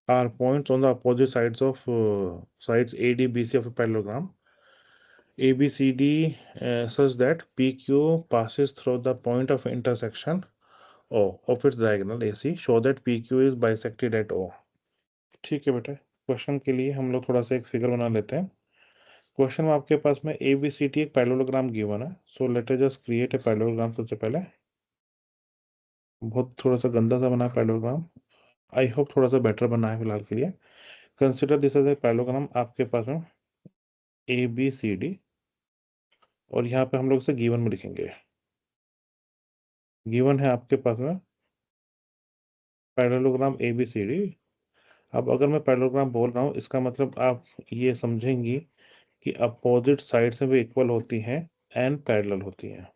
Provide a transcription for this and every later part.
are points on the opposite sides of sides AD BC of a parallelogram ABCD such that PQ passes through the point of intersection O of its diagonal AC show that PQ is bisected at O। ठीक है बेटा, question के लिए हम लोग थोड़ा सा एक फिगर बना लेते हैं। क्वेश्चन में आपके पास में ABCD एक पैरेललोग्राम गिवन है। So let us just create a parallelogram. सबसे पहले बहुत थोड़ा सा गंदा सा बना है पैरेललोग्राम, आई होप थोड़ा सा बेटर बना है फिलहाल के लिए। Consider this as a parallelogram आपके पास में ABCD, और यहाँ पे हम लोग इसे गिवन में लिखेंगे। गिवन है आपके पास में पैरेललोग्राम ABCD। अब अगर मैं पैरेललोग्राम बोल रहा हूँ, इसका मतलब आप ये समझेंगी कि अपोजिट साइड्स में भी इक्वल होती हैं एंड पैरेलल होती हैं।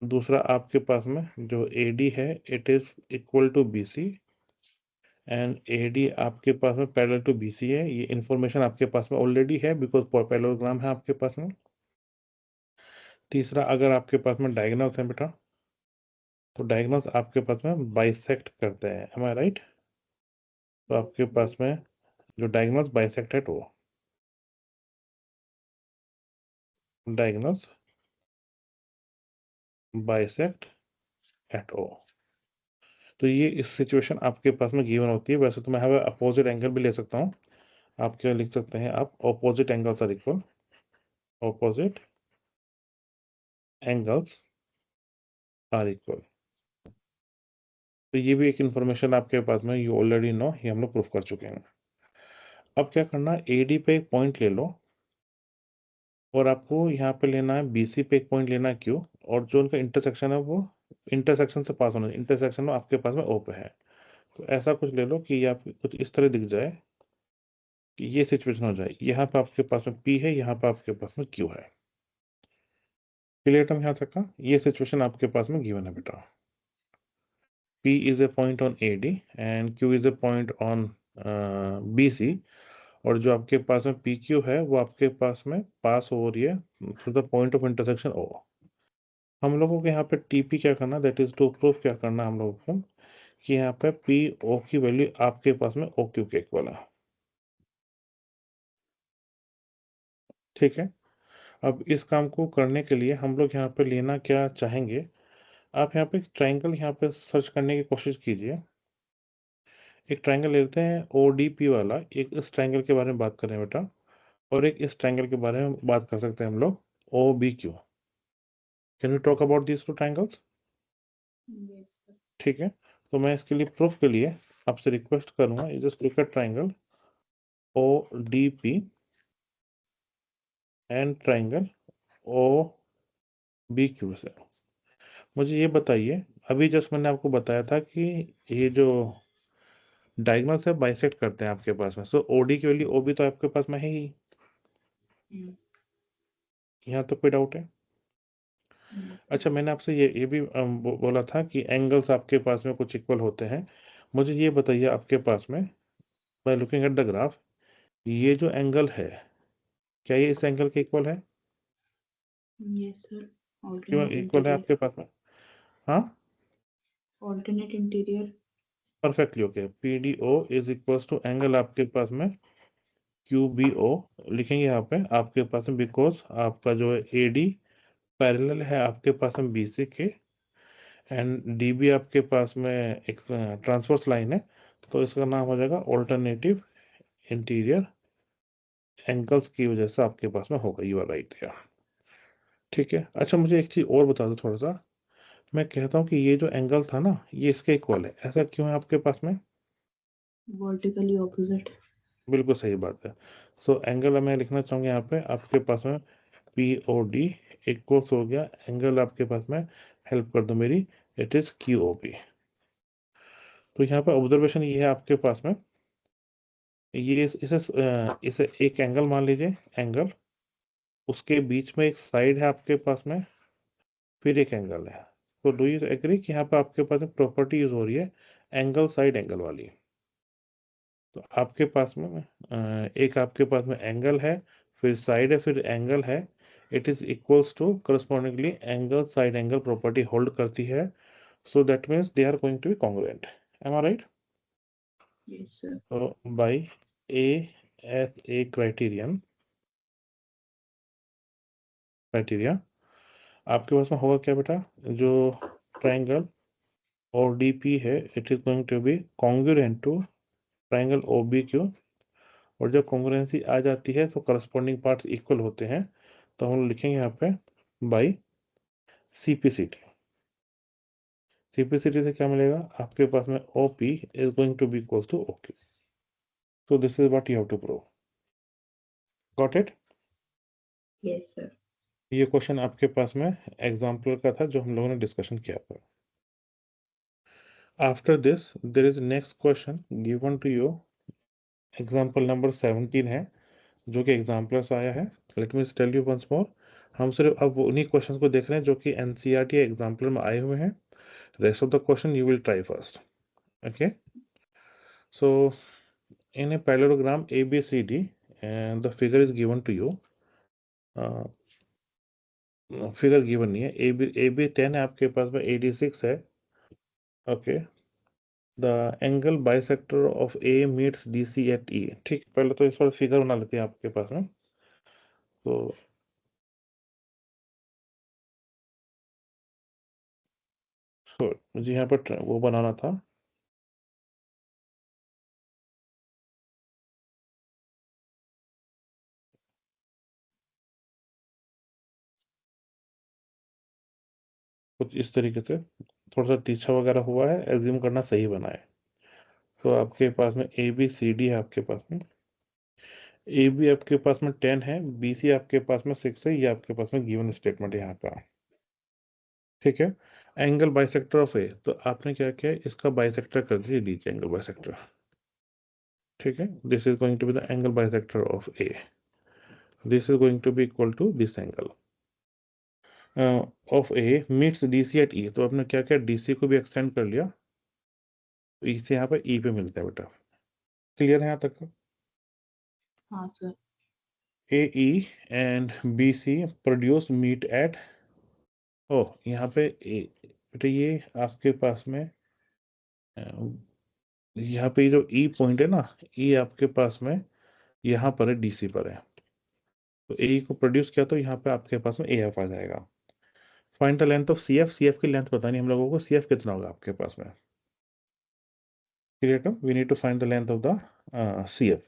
दूसरा आपके पास में जो AD है it is equal to BC and AD आपके पास में पैरेलल टू BC है। ये इंफॉर्मेशन आपके पास में ऑलरेडी है बिकॉज पैरेललोग्राम है आपके पास में। तीसरा, अगर आपके पास में डायगोनल्स हैं बेटा, तो डायगोनल्स आपके पास में बाइसेक्ट करते हैं। M I right? तो आपके पास में जो डायगोनल्स बाइसेक्ट है, तो डायगोनल्स बाइसेक्ट एट O। तो ये इस सिचुएशन आपके पास में गिवन होती है। वैसे तो मैं यहाँ अपोजिट एंगल भी ले सकता हूँ। आप क्या लिख सकते हैं, आप opposite angles are equal, opposite angles are equal. तो ये भी एक इंफॉर्मेशन आपके पास में यू ऑलरेडी नो, ये हम लोग प्रूफ कर चुके हैं। अब क्या करना है, AD पे एक पॉइंट ले लो और आपको यहाँ पे लेना है BC पे एक पॉइंट लेना है Q, और जो उनका इंटरसेक्शन है वो इंटरसेक्शन से पास होना है। इंटरसेक्शन में आपके पास में O पे है। तो ऐसा कुछ ले लो कि ये आपको कुछ इस तरह दिख जाए कि ये सिचुएशन हो जाए। यहाँ पे आपके पास में P है, यहाँ पे आपके पास में Q है। क्लियर टर्म यहाँ तक का? ये सिचुएशन आपके पास में गिवन है बेटा। P is a point on AD and Q is a point on BC, और जो आपके पास में PQ है वो आपके पास में पास हो रही है through the point of intersection O। हम लोगों को यहाँ पे TP क्या करना, दैट इज टू प्रूफ क्या करना हम लोगों को कि यहाँ पे PO की वैल्यू आपके पास में OQ के इक्वल है। ठीक है, अब इस काम को करने के लिए हम लोग यहाँ पे लेना क्या चाहेंगे, आप यहाँ पे ट्राइंगल यहाँ पे सर्च करने की कोशिश कीजिए। एक ट्राइंगल लेते हैं ODP वाला, एक इस ट्राइंगल के बारे में बात करें बेटा, और एक इस ट्राइंगल के बारे में बात कर सकते हैं हम लोग OBQ। Can you talk about these two triangles? ठीक है, तो मैं इसके लिए प्रूफ के लिए आपसे रिक्वेस्ट करूंगा, just look eight triangle ODP and triangle OBQ से। मुझे ये बताइए, अभी जस्ट मैंने आपको बताया था कि ये जो डायगोनल से बाइसेक्ट करते हैं आपके पास में, सो OD की वैल्यू OB तो आपके पास में है ही। यहाँ तो कोई डाउट है? अच्छा, मैंने आपसे ये भी बोला था कि एंगल्स आपके पास में कुछ इक्वल होते हैं। मुझे ये बताइए आपके पास में, by looking at the graph, ये जो एंगल है क्या ये इस एंगल के इक्वल है? यस सर, क्यों इक्वल है आपके पास में? हाँ, alternate interior. Perfectly okay. PDO is equals to angle आपके पास में QBO लिखेंगे यहाँ पे आपके पास में, बिकॉज आपका जो है AD पैरेलल है आपके पास में BC के, एंड DB आपके पास में एक ट्रांसवर्स लाइन है, तो इसका नाम हो जाएगा ऑल्टरनेटिव इंटीरियर एंगल्स की वजह से आपके पास में होगा। यू आर राइट या? ठीक है। अच्छा, मुझे एक चीज और बता दो थोड़ा सा। मैं कहता हूँ कि ये जो एंगल था ना ये इसके इक्वल है, ऐसा क्यों है आपके पास में? Vertically opposite. बिल्कुल सही बात है। सो एंगल मैं लिखना चाहूंगा यहाँ पे आपके पास में POD इक्वल्स हो गया एंगल आपके पास में, हेल्प कर दो मेरी, इट इज QOB। तो यहाँ पे ऑब्जर्वेशन ये है आपके पास में, ये इसे एक एंगल मान लीजिए, एंगल उसके बीच में एक साइड है आपके पास में, फिर एक एंगल है। तो डू यू एग्री कि यहाँ पे आपके पास एक प्रॉपर्टी यूज हो रही है एंगल साइड एंगल वाली। तो आपके पास में एक आपके पास में एंगल है, फिर साइड है, फिर एंगल है, it is equals to correspondingly angle side angle property hold करती है। So that means they are going to be congruent. Am I right? Yes, sir. तो by A S A criteria आपके पास में होगा क्या बेटा, जो ट्राइंगल और डीपी है it is going to be congruent to triangle OBQ, और जब कॉन्ग्रुएंसी आ जाती है तो करस्पॉन्डिंग पार्ट्स इक्वल होते हैं, तो हम लिखेंगे यहाँ पे बाई सीपीसीटी। सीपीसीटी से क्या मिलेगा आपके पास में, OP is going to be equal to OQ. So this is what you have to prove. Got it? Yes, sir. ये क्वेश्चन आपके पास में एग्जाम्पल का था जो हम लोगों ने डिस्कशन किया था। After this there is next question given to you, example number 17 है जो कि एग्जाम्पल से आया है। Let me tell you once more, हम सिर्फ अब उन्हीं क्वेश्चन को देख रहे हैं जो कि एनसीईआरटी एग्जाम्पल में आए हुए हैं। Rest of the question you will try first. Okay, so in a parallelogram ABCD and the figure is given to you, figure given नहीं है, ए बी 10 है आपके पास में, AD 6 है। Okay, the angle bisector of A meets DC at E. ठीक, पहले तो इस पर फिगर बना लेते हैं आपके पास में। तो मुझे यहाँ पर वो बनाना था, कुछ इस तरीके से, थोड़ा सा तीछा वगैरह हुआ है, एज्यूम करना सही बना है। तो आपके पास में ABCD है आपके पास में, AB आपके पास में 10 है, BC आपके पास में 6 है, ये आपके पास में गिवन स्टेटमेंट है यहाँ का। ठीक है, एंगल बाइसेक्टर ऑफ ए, तो आपने क्या किया, इसका बाइसेक्टर कर दिया नीचे एंगल बाइसेक्टर। ठीक है, this is going to be the angle bisector of A, this is going to be equal to this angle of A meets DC at E. तो आपने क्या किया, DC को भी एक्सटेंड कर लिया, तो इससे यहाँ पर E पे मिलता है बेटा। क्लियर है यहाँ तक? हाँ sir. AE and BC produce meet at, ओ यहाँ पे बेटा ये आपके पास में यहाँ पे जो E पॉइंट है ना, E आपके पास में यहाँ पर है, DC पर है, तो AE को प्रोड्यूस किया तो यहाँ पे आपके पास में AF आ जाएगा। Find the length of CF, CF की लेंथ पता नहीं हम लोगों को, CF कितना होगा आपके पास में, clear? We need to find the length of the CF।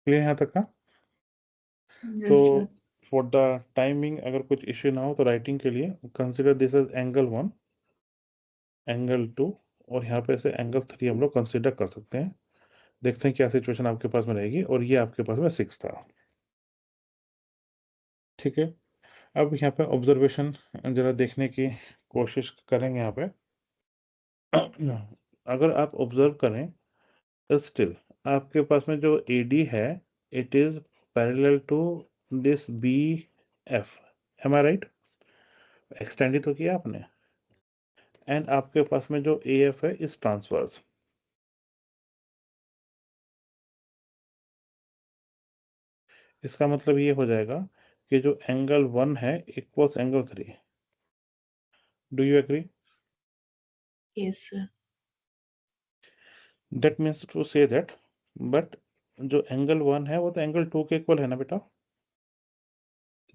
Clear यहाँ तक का? Yes, तो sir. फॉर द टाइमिंग अगर कुछ इश्यू ना हो तो राइटिंग के लिए consider this as angle 1, angle 2, और यहाँ पे से एंगल 3 हम लोग कंसिडर कर सकते हैं। देखते हैं क्या सिचुएशन आपके पास में रहेगी, और ये आपके पास में 6 था। ठीक है, अब यहाँ पे ऑब्जर्वेशन जरा देखने की कोशिश करेंगे यहाँ पे। अगर आप ऑब्जर्व करें, स्टिल आपके पास में जो AD है it is parallel to this BF, am I right? Extend ही तो किया आपने, एंड आपके पास में जो AF है इस ट्रांसवर्स। इसका मतलब ये हो जाएगा कि जो एंगल 1 है equals angle 3। Do you agree? Yes, sir. That means to say that, but जो एंगल 1 है वो तो एंगल 2 के इक्वल है ना बेटा।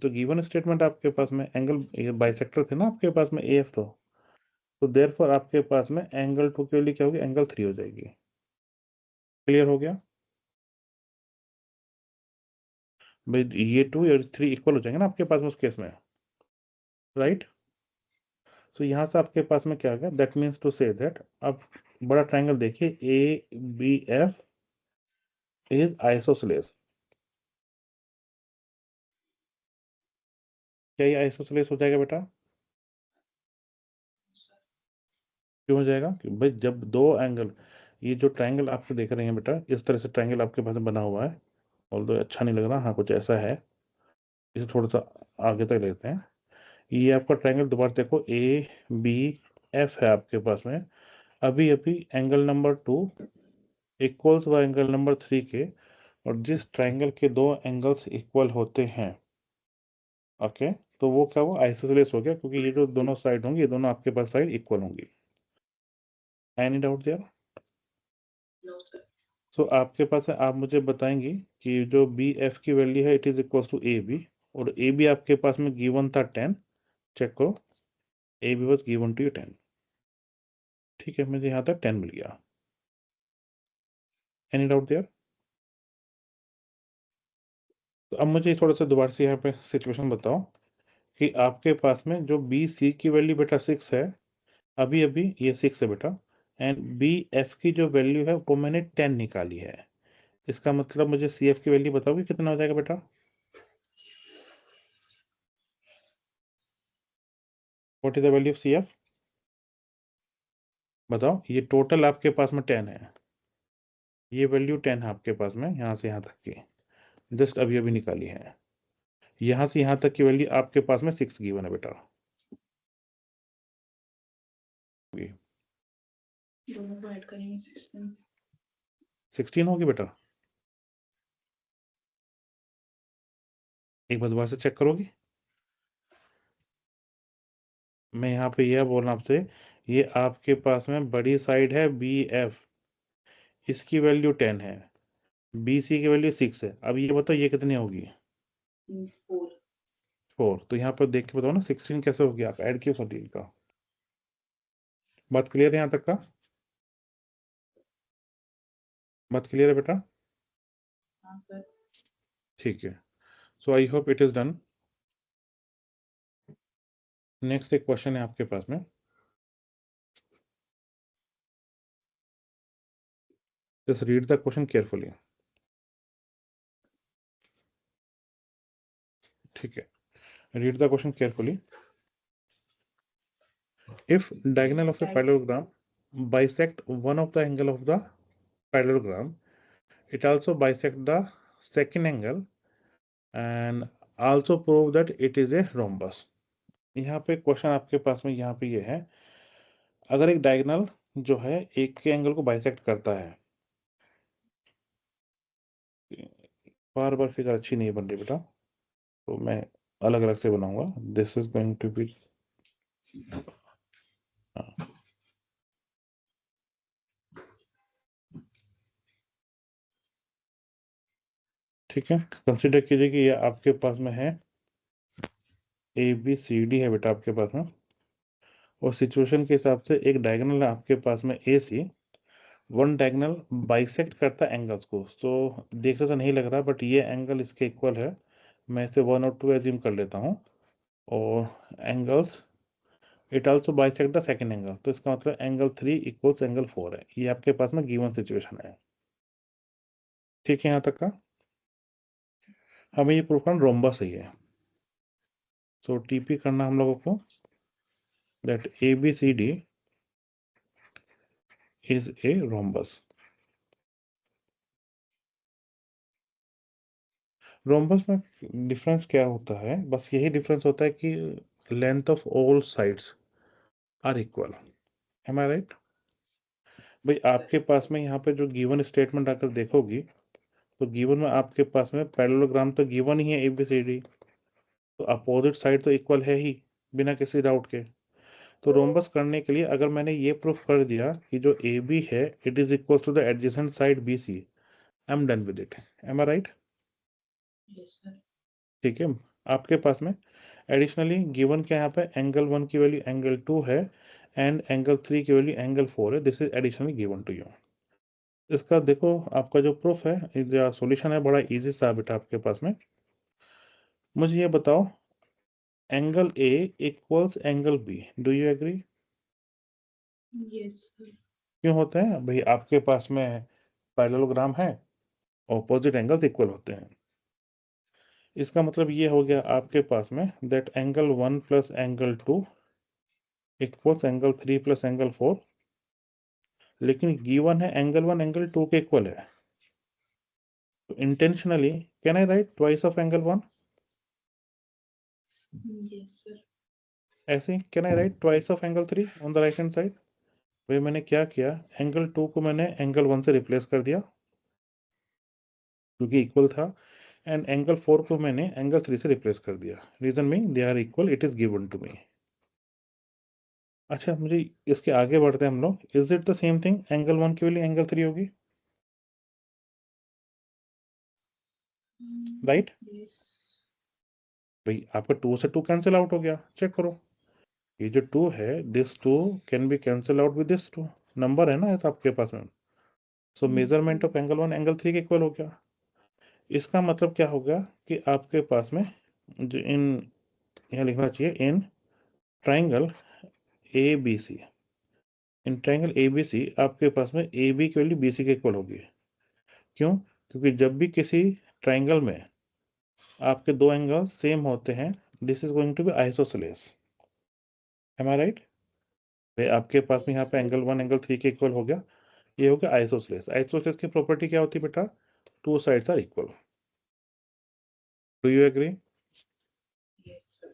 तो गिवन स्टेटमेंट आपके पास में एंगल बाइसेक्टर थे ना आपके पास में AF, तो देयरफॉर आपके पास में एंगल 2 के लिए क्या होगी, एंगल 3 हो जाएगी। क्लियर हो गया भाई, ये 2 और 3 इक्वल हो जाएंगे ना आपके पास में उस केस में, राइट? तो यहाँ से आपके पास में क्या आ गया, that means to say that, अब बड़ा ट्रायंगल देखिए ABF इज आइसोसेलेस। क्या ये आइसोसेलेस हो जाएगा बेटा? क्यों हो जाएगा कि भाई जब दो एंगल, ये जो ट्रायंगल आपको देख रहे हैं बेटा, इस तरह से ट्रायंगल आपके पास में बना हुआ है, ऑल्दो अच्छा नहीं लग रहा, हाँ कुछ ऐसा है, इसे थोड़ा सा आगे तक लेते हैं। ये आपका ट्रायंगल दोबारा देखो, ABF है आपके पास में, अभी अभी एंगल नंबर 2 इक्वल्स व एंगल नंबर 3 के, और जिस ट्रायंगल के दो एंगल्स इक्वल होते हैं, ओके, तो वो क्या, वो आइसोसेलेस हो गया, क्योंकि ये जो दोनों साइड होंगी, ये दोनों आपके पास साइड इक्वल होंगी। Any doubt there? No sir. So आपके पास है, आप मुझे बताएंगी कि जो बी एफ की वैल्यू है it is equal to A B, और ए बी आपके पास में गिवन था 10, चेक करो A B was given to you 10, ठीक है, मुझे यहाँ तक 10 मिल गया। Any doubt there? तो अब मुझे थोड़ा सा दोबारा से यहाँ पे सिचुएशन बताओ कि आपके पास में जो बी सी की वैल्यू बेटा 6 है, अभी अभी ये 6 है बेटा, एंड बी एफ की जो वैल्यू है वो मैंने 10 निकाली है। इसका मतलब मुझे सी एफ की वैल्यू बताओगे कितना हो जाएगा बेटा? What is the value of C F? बताओ, ये टोटल आपके पास में 10 है, ये वैल्यू 10 है आपके पास में यहाँ से यहाँ तक की, जस्ट अभी अभी निकाली है। यहाँ से यहाँ तक की वैल्यू आपके पास में 6 गिवन है बेटा। दोनों को ऐड करेंगे 16। 16 होगी बेटा? एक बार दोबारा से चेक करोगी? मैं यहाँ पे यह बोल रहा आपसे, ये आपके पास में बड़ी साइड है बी एफ, इसकी वैल्यू 10 है, बी सी की वैल्यू 6 है। अब ये बताओ ये कितनी होगी? 4। 4। तो यहाँ पर देख के बताओ ना 16 कैसे होगी, आप ऐड क्यों कर दी का? बात क्लियर है यहाँ तक का? बात क्लियर है बेटा? हाँ सर। ठीक है, so I hope it is done. Next एक क्वेश्चन है आपके पास में, just read the question carefully, ठीक है, read the question carefully. If diagonal of a parallelogram bisect one of the angle of the parallelogram, it also bisect the second angle and also prove that it is a rhombus। यहाँ पे question आपके पास में यहाँ पे ये है, अगर एक डायगोनल जो है एक के एंगल को बाइसेक्ट करता है, बार बार फिगर अच्छी नहीं बन रही बेटा, तो मैं अलग अलग से बनाऊंगा। This is going to be, ठीक है, कंसिडर कीजिए कि ये आपके पास में है ए बी सी डी है बेटा आपके पास में, और सिचुएशन के हिसाब से एक डायगोनल है आपके पास में ए सी, वन डायगोनल बाइसेक्ट करता है एंगल्स को। सो देखने से नहीं लग रहा बट ये एंगल इसके इक्वल है, मैं इसे 1 और 2 एज्यूम कर लेता हूँ, और angles it also bisect the second angle, तो इसका मतलब एंगल 3 इक्वल्स एंगल 4 है। ये आपके पास में गिवन सिचुएशन है, ठीक है यहाँ तक का? हमें ये प्रूफ करना रोम्बस सही है, सो टीपी करना हम लोगों को that A B C D is a rhombus. Rhombus में डिफरेंस क्या होता है? बस यही डिफरेंस होता है कि length of all sides are equal. Am I right? भाई आपके पास में यहाँ पे जो गिवन स्टेटमेंट आकर देखोगी, तो गिवन में आपके पास में पैरेललोग्राम तो गिवन ही है ABCD, तो अपोजिट साइड तो इक्वल है ही बिना किसी डाउट के। तो रोम्बस करने के लिए अगर मैंने ये प्रूफ कर दिया कि जो AB है it is equal to the adjacent side BC, I am done with it. Am I right? Yes sir. ठीक है, आपके पास में एडिशनली गिवन के यहाँ पे एंगल 1 की वैल्यू एंगल 2 है, एंड एंगल 3 की वैल्यू एंगल 4 है। This is additionally given to you. इसका देखो आपका जो प्रूफ है या सॉल्यूशन है बड़ा इजी सा बेटा आपके पास में। मुझे ये बताओ, angle A equals angle B, do you agree? Yes sir. क्यों होते हैं भाई? आपके पास में पैरेललोग्राम है, ऑपोजिट एंगल्स इक्वल होते हैं। इसका मतलब ये हो गया आपके पास में that angle 1 plus angle 2 equals angle 3 plus angle 4, लेकिन गिवन है एंगल 1 एंगल 2 के इक्वल है, तो intentionally can I write twice of angle 1? Yes sir. ऐसे can I write twice of angle 3 on the right hand side? भाई मैंने क्या किया, एंगल 2 को मैंने एंगल 1 से रिप्लेस कर दिया क्योंकि इक्वल था, एंड एंगल 4 को मैंने एंगल 3 से रिप्लेस कर दिया। Reason mean they are equal, it is given to me. अच्छा, मुझे इसके आगे बढ़ते हैं हम लोग। Is it the same thing, angle 1 की वैल्यू एंगल 3 होगी? राइट? Yes. भाई आपका 2 से 2 कैंसिल आउट हो गया, चेक करो। ये जो 2 है, this 2 can be cancel out with this 2, number है ना ऐसा आपके पास में। सो मेजरमेंट ऑफ एंगल 1 एंगल 3 के इक्वल हो गया। इसका मतलब क्या होगा कि आपके पास में जो इन, यहाँ लिखना चाहिए in triangle A B C, in triangle A B C आपके पास में ए बी की वैल्यू बी सी के इक्वल होगी। क्यों? क्योंकि जब भी किसी ट्राइंगल में आपके दो एंगल सेम होते हैं, this is going to be isosceles. Am I right? आपके पास में यहाँ पे एंगल 1 एंगल 3 के इक्वल हो गया, ये हो गया आइसोसेलेस। आइसोसेलेस की प्रॉपर्टी क्या होती है बेटा? Two sides are equal. Do you agree? Yes, sir.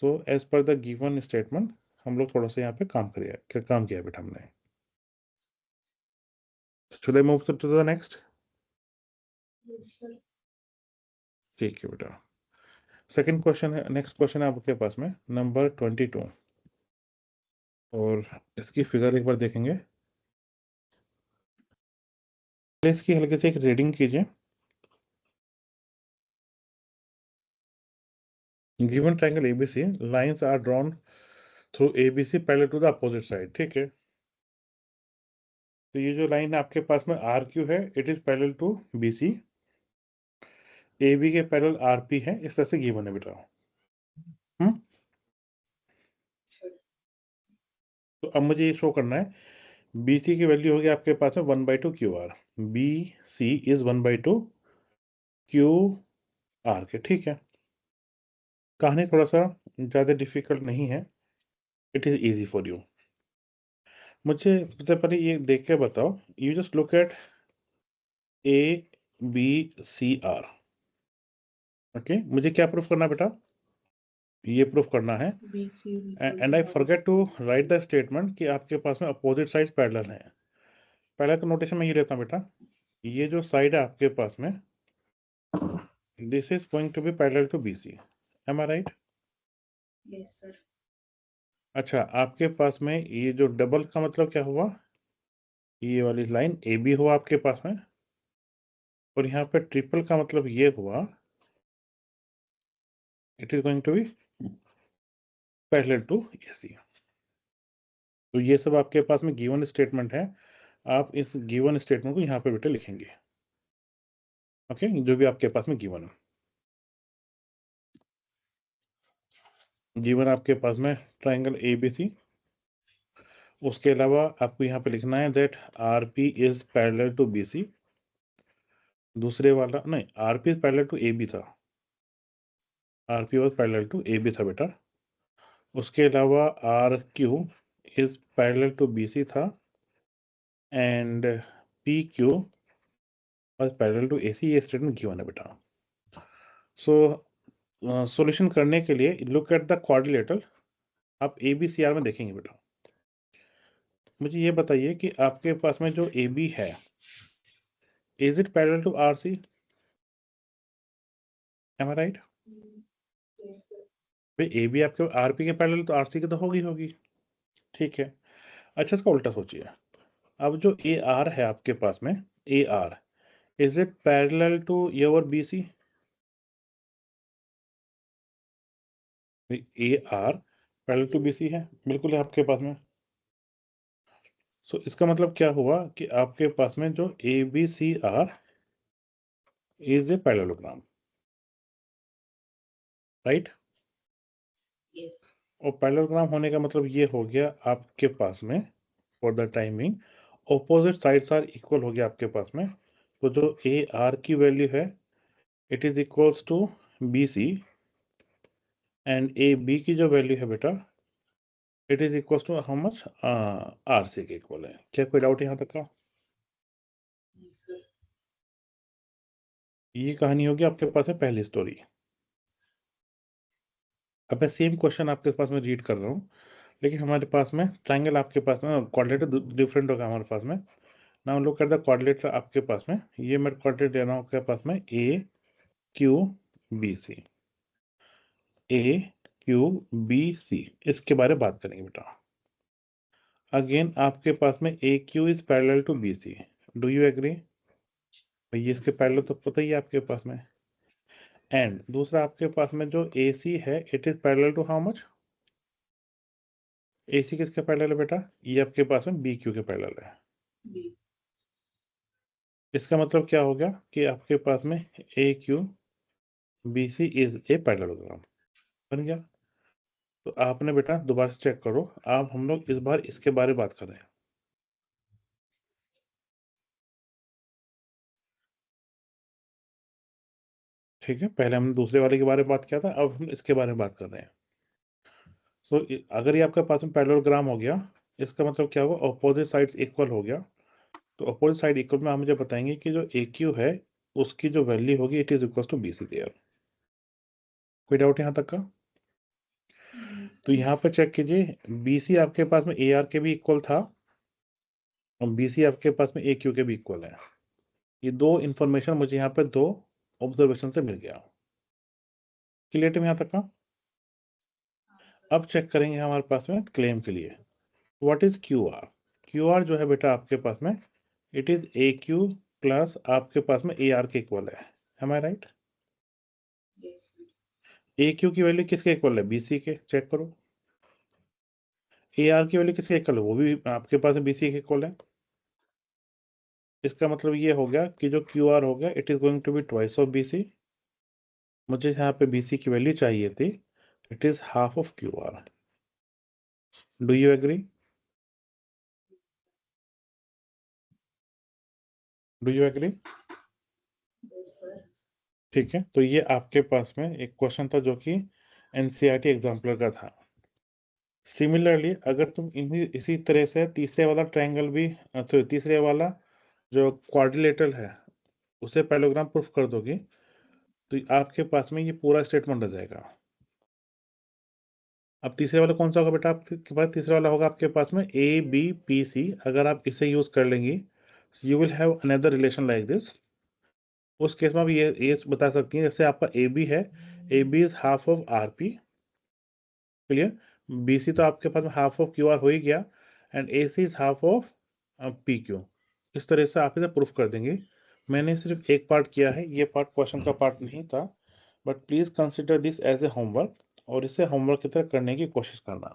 So as per the given statement हम लोग थोड़ा सा यहाँ पे काम करिए, क्या काम किया बेटा हमने। Should I move to the next? Yes, sir. ठीक है बेटा। सेकंड क्वेश्चन है, नेक्स्ट क्वेश्चन है आपके पास में नंबर 22, और इसकी फिगर एक बार देखेंगे। इसकी हल्के से एक रीडिंग कीजिए। Given triangle ABC, lines are drawn through ABC parallel to the opposite side. ठीक है, तो ये जो लाइन आपके पास में आर क्यू है, it is parallel to BC, A B के पैरेलल आरपी है, इस तरह से गिवन है बेटा। Sir. तो अब मुझे ये शो करना है, बीसी की वैल्यू होगी आपके पास में 1/2 Q R. B C is 1/2 Q R के। ठीक है, कहानी थोड़ा सा ज्यादा डिफिकल्ट नहीं है, it is easy for you. मुझे सबसे पहले ये देख के बताओ, you just look at A B C R. Okay, मुझे क्या प्रूफ करना है बेटा? ये प्रूफ करना है, BC equal and to I R. Forget to write the statement कि आपके पास में अपोजिट साइड पैरेलल है। पहला तो नोटेशन में ये लेता हूँ बेटा, ये जो साइड है आपके पास में, this is going to be parallel to BC. Am I right? Yes, sir. अच्छा, आपके पास में ये जो डबल का मतलब क्या हुआ? ये वाली लाइन ए बी हुआ आपके पास में, और यहाँ पे ट्रिपल का मतलब ये हुआ, it is going to be parallel to AC. तो ये सब आपके पास में गिवन स्टेटमेंट है, आप इस गिवन स्टेटमेंट को यहाँ पे बेटा लिखेंगे। ओके, जो भी आपके पास में गिवन है, गिवन आपके पास में ट्राइंगल एबीसी, उसके अलावा आपको यहाँ पे लिखना है that RP is parallel to BC. दूसरे वाला नहीं, RP is parallel to AB था, RP was parallel to AB था बेटा। उसके अलावा R Q is parallel to BC था, and P Q was parallel to AC. ये स्टेटमेंट गिवन है बेटा। सो सॉल्यूशन करने के लिए लुक एट द क्वाड्रिलेटरल, आप ए बी सी आर में देखेंगे बेटा। मुझे ये बताइए कि आपके पास में जो ए बी है, is it parallel to R C? Am I right? Yes, sir. भाई ए बी आपके आर पी के पैरेलल तो आर सी के तो होगी। ठीक है, अच्छा इसका उल्टा सोचिए। अब जो ए आर है आपके पास में, A R, is it parallel to your B C? A R parallel to B C है, बिल्कुल है आपके पास में। सो इसका मतलब क्या हुआ कि आपके पास में जो A B C R is a parallelogram, right? Yes. और पैरेललोग्राम होने का मतलब ये हो गया आपके पास में, for the timing, opposite sides are equal हो गया आपके पास में। तो जो ए आर की वैल्यू है, it is equals to B C, and A B की जो वैल्यू है बेटा, it is equals to how much? R C के इक्वल है। क्या कोई डाउट यहाँ तक का? Yes, sir. ये कहानी होगी आपके पास है पहली स्टोरी। अब मैं सेम क्वेश्चन आपके पास में रीड कर रहा हूँ, लेकिन हमारे पास में ट्राइंगल आपके पास में क्वाड्रिलेटर डिफरेंट होगा हमारे पास में। Now look at the quadrilateral आपके पास में, ये मैं क्वाड्रिलेटर ले रहा हूँ आपके पास में A Q B C, A Q B C, इसके बारे में बात करेंगे बेटा। अगेन आपके पास में A Q is parallel to B C, do you agree? ये इसके पैरेलल तो पता ही है आपके पास में। एंड दूसरा आपके पास में जो AC है it is parallel to how much? AC किसके पैरेलल है बेटा? ये आपके पास में BQ के पैरेलल है। B इसका मतलब क्या हो गया कि आपके पास में AQ BC is a parallelogram बन गया। तो आपने बेटा दोबारा से चेक करो, आप हम लोग इस बार इसके बारे में बात कर रहे हैं। ठीक है, पहले हमने दूसरे वाले के बारे में बात किया था, अब हम इसके बारे में बात कर रहे हैं। सो अगर ये आपके पास में पैरेललोग्राम हो गया, इसका मतलब क्या हुआ? अपोजिट साइड्स इक्वल हो गया। तो अपोजिट साइड इक्वल में आप मुझे बताएंगे कि जो AQ है उसकी जो वैल्यू होगी it is equal to BC there. कोई डाउट यहाँ तक का? नहीं तो सर यहाँ पे चेक कीजिए, BC आपके पास में AR के भी इक्वल था और BC आपके पास में AQ के भी इक्वल है। ये दो इंफॉर्मेशन मुझे यहाँ पे दो ऑब्जर्वेशन से मिल गया। क्लियर यहाँ तक का? अब चेक करेंगे हमारे पास में क्लेम के लिए व्हाट इज QR। QR जो है बेटा आपके पास में इट इज AQ प्लस आपके पास में AR के इक्वल है। M I right? yes sir AQ की वैल्यू किसके इक्वल है? BC के। चेक करो। AR की वैल्यू किसके इक्वल है? वो भी आपके पास में BC के इक्वल है। इसका मतलब ये हो गया कि जो QR हो गया it is going to be twice of BC। मुझे यहाँ पे BC की वैल्यू चाहिए थी, it is half of QR। Do you agree? Do you agree? yes sir ठीक है, तो ये आपके पास में एक क्वेश्चन था जो कि NCERT एग्जाम्पलर का था। सिमिलरली अगर तुम इसी तरह से तीसरे वाला ट्रायंगल भी तो तीसरे वाला जो क्वाड्रिलेटरल है उसे पैरेललोग्राम प्रूफ कर दोगे तो आपके पास में ये पूरा स्टेटमेंट आ जाएगा। अब तीसरे वाला कौन सा होगा बेटा? आपके पास तीसरा वाला होगा आपके पास में ABPC। अगर आप इसे यूज कर लेंगे you will have another relation like this. उस केस में आप ये बता सकती हैं जैसे आपका AB है, AB is half of RP। Clear? BC तो आपके पास में हाफ ऑफ QR हो ही गया and AC is half of PQ। इस तरह से आप इसे प्रूफ कर देंगे। मैंने सिर्फ एक पार्ट किया है, ये पार्ट क्वेश्चन का पार्ट नहीं था, but please consider this as a homework और इसे होमवर्क की तरह करने की कोशिश करना।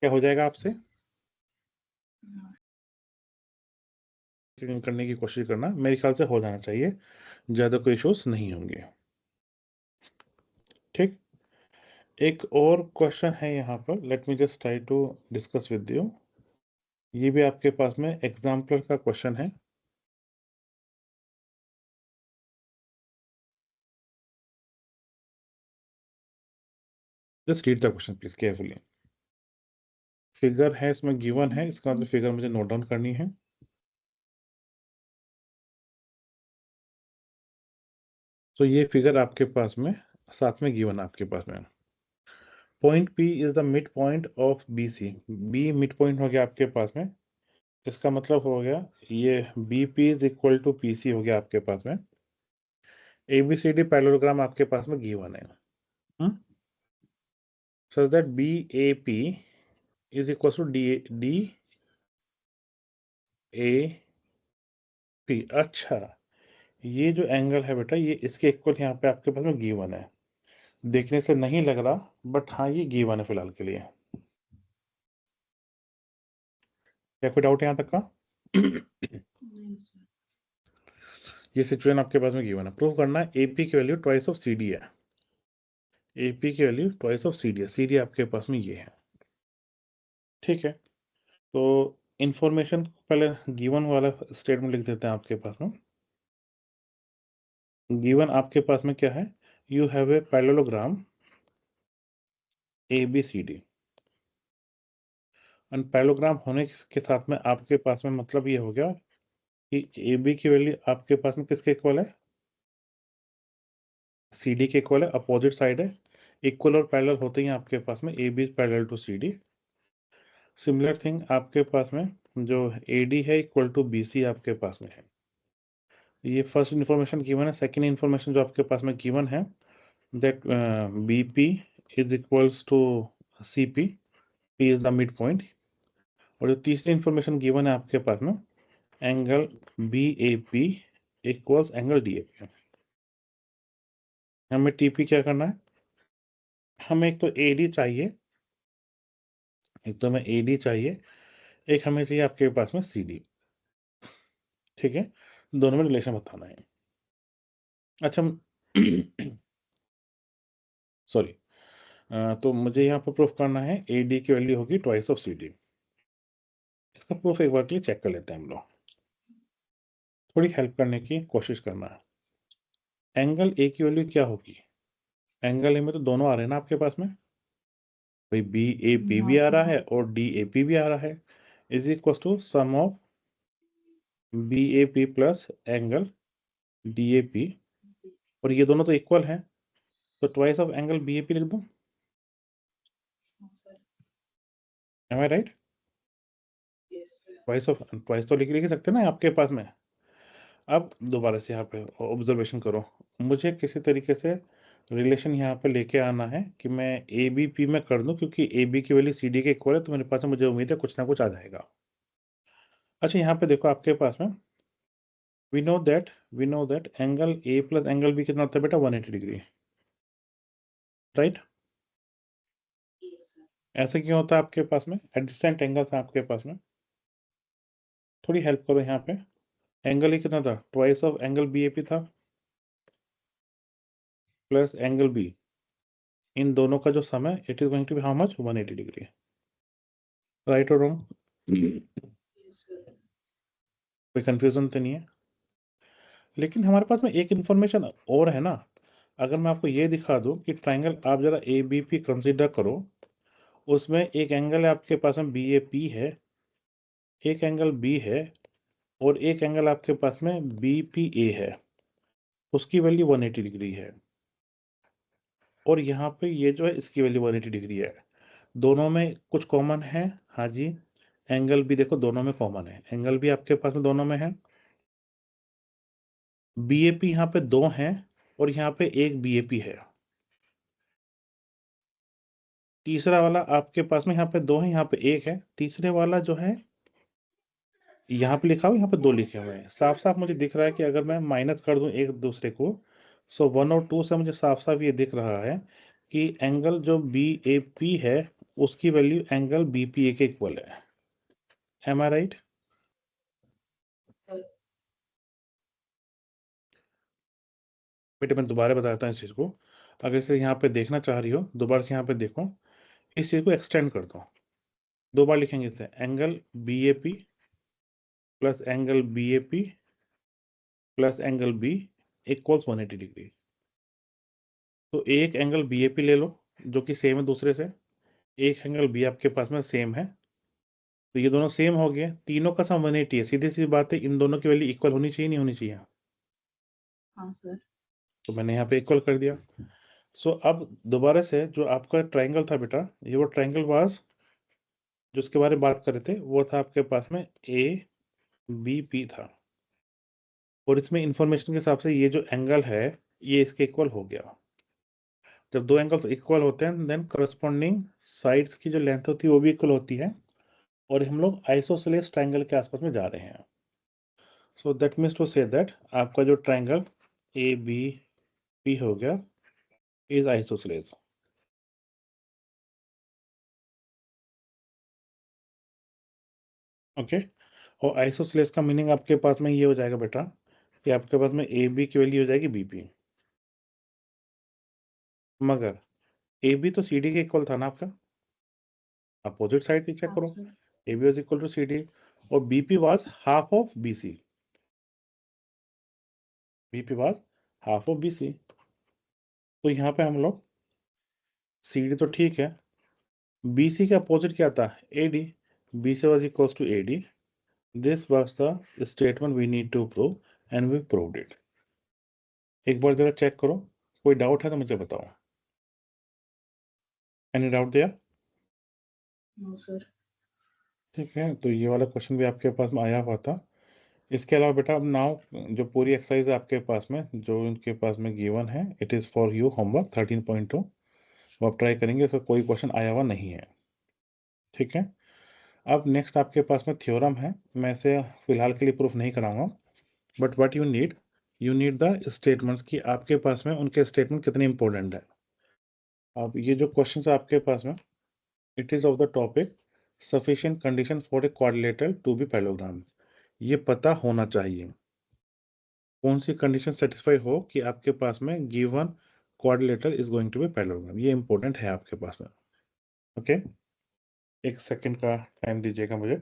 क्या हो जाएगा आपसे? करने की कोशिश करना, मेरे ख्याल से हो जाना चाहिए, ज्यादा कोई इश्यूज नहीं होंगे। ठीक, एक और क्वेश्चन है यहाँ पर, let me just try to discuss with you. ये भी आपके पास में एग्जाम्पलर का क्वेश्चन है। Just read the question please carefully. Figure है इसमें गिवन है, इसका मतलब फिगर मुझे नोट डाउन करनी है। तो ये फिगर आपके पास में साथ में गिवन आपके पास में। Point P is the mid point of BC। B mid point हो गया आपके पास में, इसका मतलब हो गया ये BP is equal to PC हो गया आपके पास में। ABCD पैरेललोग्राम आपके पास में गिवन है, such that BAP is equal to DAP। अच्छा, ये जो एंगल है बेटा ये इसके इक्वल यहाँ पे आपके पास में गिवन है। देखने से नहीं लग रहा बट हाँ ये गिवन है फिलहाल के लिए। क्या कोई डाउट है यहाँ तक का? नहीं सर ये सिचुएशन आपके पास में गिवन है, प्रूव करना है AP की वैल्यू ट्वाइस ऑफ CD है। AP की वैल्यू ट्वाइस ऑफ CD है, CD आपके पास में ये है। ठीक है, तो इंफॉर्मेशन पहले गिवन वाला स्टेटमेंट लिख देते हैं आपके पास में। गिवन आपके पास में क्या है? You have a parallelogram ABCD and parallelogram होने के साथ में आपके पास में मतलब ये हो गया कि AB की वैल्यू आपके पास में किसके इक्वल है? CD के इक्वल है, अपोजिट साइड है, इक्वल और पैरेलल होते हैं आपके पास में AB parallel to CD। Similar thing आपके पास में जो AD है इक्वल टू BC आपके पास में है। ये फर्स्ट इंफॉर्मेशन गिवन है। सेकंड इंफॉर्मेशन जो आपके पास में गिवन है that BP is equals to CP, P is the midpoint। और जो तीसरी इंफॉर्मेशन गिवन है आपके पास में angle BAP equals angle DAP। हमें टीपी क्या करना है, हमें एक तो एडी चाहिए, एक तो हमें एडी चाहिए, एक हमें चाहिए आपके पास में सीडी। ठीक है, दोनों में रिलेशन बताना है। अच्छा सॉरी, तो मुझे यहाँ पर प्रूफ करना है एडी की वैल्यू होगी ट्वाइस ऑफ सीडी। इसका प्रूफ एक बार के लिए चेक कर लेते हैं हम लोग, थोड़ी हेल्प करने की कोशिश करना है। एंगल ए की वैल्यू क्या होगी, एंगल ए में तो दोनों आ रहे हैं ना आपके पास में, भाई बी ए पी भी आ रहा है और डी ए पी भी आ रहा है, is equal to sum of B A P plus angle D A P, और ये दोनों तो इक्वल हैं, तो twice of angle B A P लिख दूं, हाँ sir, am I right? Yes sir, twice तो लिख लिख ही सकते हैं ना आपके पास में। अब दोबारा से यहाँ पे ऑब्जर्वेशन करो, मुझे किसी तरीके से रिलेशन यहाँ पे लेके आना है कि मैं ए बी पी में कर दूं, क्योंकि ए बी की वैल्यू सी डी के इक्वल है, तो मेरे पास में मुझे उम्मीद है कुछ ना कुछ आ जाएगा। अच्छा, यहाँ पे देखो आपके पास में we know that angle A plus angle B कितना होता है बेटा, 180 डिग्री, राइट? यस सर, ऐसे क्यों होता है आपके पास में, एडजेसेंट एंगल्स हैं आपके पास में, थोड़ी हेल्प करो यहाँ पे। एंगल ए कितना था, twice of angle B A P था, प्लस एंगल बी, इन दोनों का जो सम है it is going to be how much, 180 degree, right और रॉन्ग? यस सर, कोई कंफ्यूजन तो नहीं है? लेकिन हमारे पास में एक इंफॉर्मेशन और है ना, अगर मैं आपको ये दिखा दूं कि ट्राइंगल आप जरा ए बी पी कंसिडर करो, उसमें एक एंगल है आपके पास में बी ए पी है, एक एंगल बी है, और एक एंगल आपके पास में बी पी ए है, उसकी वैल्यू 180 डिग्री है, और यहाँ पे ये जो है इसकी वैल्यू 180 डिग्री है, दोनों में कुछ कॉमन है। हाँ जी, एंगल भी देखो दोनों में कॉमन है, एंगल भी आपके पास में दोनों में है, बी ए पी यहाँ पे दो हैं, और यहाँ पे एक बी ए पी है, तीसरा वाला आपके पास में यहाँ पे दो है, यहाँ पे एक है, तीसरे वाला जो है यहाँ पे लिखा हुआ, यहाँ पे दो लिखे हुए हैं, साफ साफ मुझे दिख रहा है कि अगर मैं माइनस कर दूं एक दूसरे को, सो 1 और 2 से मुझे साफ साफ ये दिख रहा है कि एंगल जो बी ए पी है उसकी value angle B P A के इक्वल है, एम आई राइट? सर, बेटे मैं दोबारा बताता हूँ इस चीज को, अगर इसे यहाँ पे देखना चाह रही हो दोबारा से यहाँ पे देखो, इस चीज को एक्सटेंड कर दो, दो बार लिखेंगे इसे, angle B A P plus angle B A P plus angle B equals 180 degree. तो एक एंगल बी ए पी ले लो जो कि सेम है दूसरे से, एक एंगल बी आपके पास में सेम है, तो ये दोनों सेम हो गए, तीनों का सम 180 है, सीधी सी बात है, इन दोनों की वैल्यू इक्वल होनी चाहिए, नहीं होनी चाहिए? हाँ सर, तो मैंने यहाँ पे इक्वल कर दिया। सो अब दोबारा से जो आपका ट्राइंगल था बेटा, ये वो ट्राइंगल वाज जो उसके बारे में बात कर रहे थे, वो था आपके पास में ए बी पी था, और इसमें इंफॉर्मेशन के हिसाब से ये जो एंगल है ये इसके इक्वल हो गया। जब दो एंगल्स इक्वल होते हैं देन करस्पॉन्डिंग साइड्स की जो लेंथ होती है वो भी इक्वल होती है, और हम लोग आइसोसेलेस ट्राइंगल के आसपास में जा रहे हैं। So that means to say that आपका जो ट्राइंगल ए बी पी हो गया इज आइसोसेलेस। ओके, और आइसोसेलेस का मीनिंग आपके पास में ये हो जाएगा बेटा कि आपके पास में ए बी की वैल्यू हो जाएगी बी पी, मगर ए बी तो सी डी के इक्वल था ना आपका, अपोजिट साइड भी चेक हाँ करो, sir, A B was equal to C D, और B P was half of B C, B P was half of B C, तो यहाँ पे हम लोग सी डी तो ठीक है, बी सी का अपोजिट क्या था, A D, B C was equal to A D, this was the statement we need to prove and we proved it. एक बार जरा चेक करो, कोई डाउट है तो मुझे बताओ, any doubt there? No sir, ठीक है, तो ये वाला क्वेश्चन भी आपके पास में आया हुआ था। इसके अलावा बेटा अब नाउ जो पूरी एक्सरसाइज है आपके पास में जो इनके पास में गिवन है, it is for you homework 13.2, वो आप ट्राई करेंगे, इसका कोई क्वेश्चन आया हुआ नहीं है। ठीक है, अब नेक्स्ट आपके पास में थ्योरम है, मैं इसे फिलहाल के लिए प्रूफ नहीं कराऊंगा, but what you need you need the statements कि आपके पास में उनके स्टेटमेंट कितने इंपॉर्टेंट है। अब ये जो क्वेश्चन आपके पास में, it is of the topic sufficient condition for a quadrilateral to be parallelogram. ये पता होना चाहिए कौन सी कंडीशन सेटिस्फाई हो कि आपके पास में given quadrilateral is going to be parallelogram. ये इंपॉर्टेंट है आपके पास में। ओके, एक सेकंड का टाइम दीजिएगा मुझे।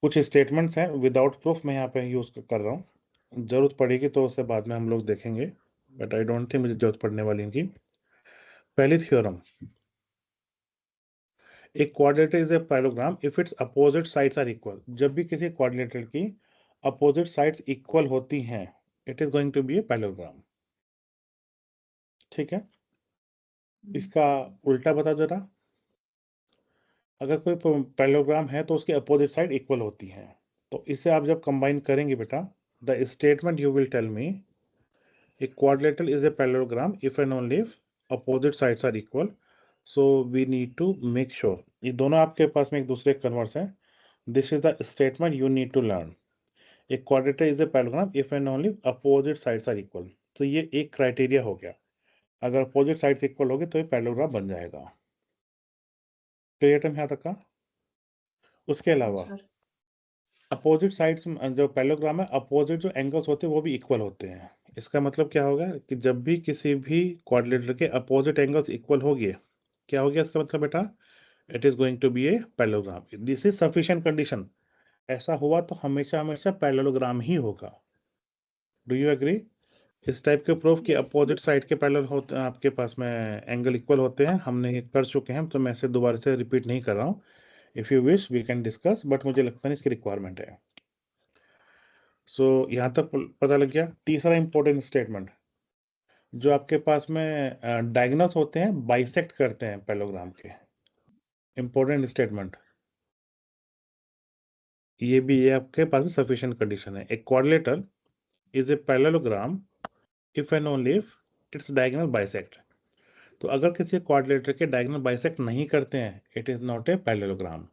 कुछ स्टेटमेंट्स हैं विदाउट प्रूफ मैं यहाँ पे यूज कर रहा हूँ, जरूरत पड़ेगी तो उससे बाद में हम लोग देखेंगे, बट आई डोंट थिंक मुझे जरूरत पड़ने वाली इनकी। पहली थ्योरम, एक quadrilateral is a parallelogram if its opposite sides are equal. जब भी किसी क्वाड्रिलेटरल की अपोजिट साइड्स इक्वल होती हैं, it is going to be a parallelogram. ठीक है, इसका उल्टा बता जरा। अगर कोई पैरेललोग्राम है तो उसकी अपोजिट साइड इक्वल होती है, तो इसे आप जब कंबाइन करेंगे बेटा, the statement you will tell me a quadrilateral is a parallelogram if and only if opposite sides are equal. So we need to make sure ये दोनों आपके पास में एक दूसरे कन्वर्स हैं। This is the statement you need to learn. A quadrilateral is a parallelogram if and only opposite sides are equal. तो ये एक क्राइटेरिया हो गया, अगर अपोजिट साइड्स इक्वल होगी तो ये पैरेललोग्राम बन जाएगा। क्लियर टर्म यहाँ तक का। उसके अलावा अपोजिट साइड्स जो पैरेललोग्राम है, अपोजिट जो एंगल्स होते हैं वो भी इक्वल होते हैं। इसका मतलब क्या होगा कि जब भी किसी भी क्वाड्रिलेटरल के अपोजिट एंगल्स इक्वल हो गए, क्या हो गया इसका मतलब बेटा, it is going to be a parallelogram. This is sufficient condition. ऐसा हुआ तो हमेशा हमेशा पैरेललोग्राम ही होगा। Do you agree? इस टाइप के प्रूफ कि अपोजिट साइड के पैरेलल होते हैं, आपके पास में एंगल इक्वल होते हैं, हमने कर चुके हैं, तो मैं इसे दोबारा से रिपीट नहीं कर रहा हूँ। If you wish we can discuss, but मुझे लगता है इसकी रिक्वायरमेंट है। सो यहाँ तक पता लग गया। तीसरा इंपॉर्टेंट स्टेटमेंट, जो आपके पास में डायगोनल्स होते हैं बाइसेक्ट करते हैं पैरेललोग्राम के, इंपॉर्टेंट स्टेटमेंट। ये आपके पास में सफिशिएंट कंडीशन है। एक quadrilateral is a parallelogram if and only if its diagonal bisect. तो अगर किसी क्वाड्रिलेटरल के डायगोनल बाइसेक्ट नहीं करते हैं, it is not a parallelogram.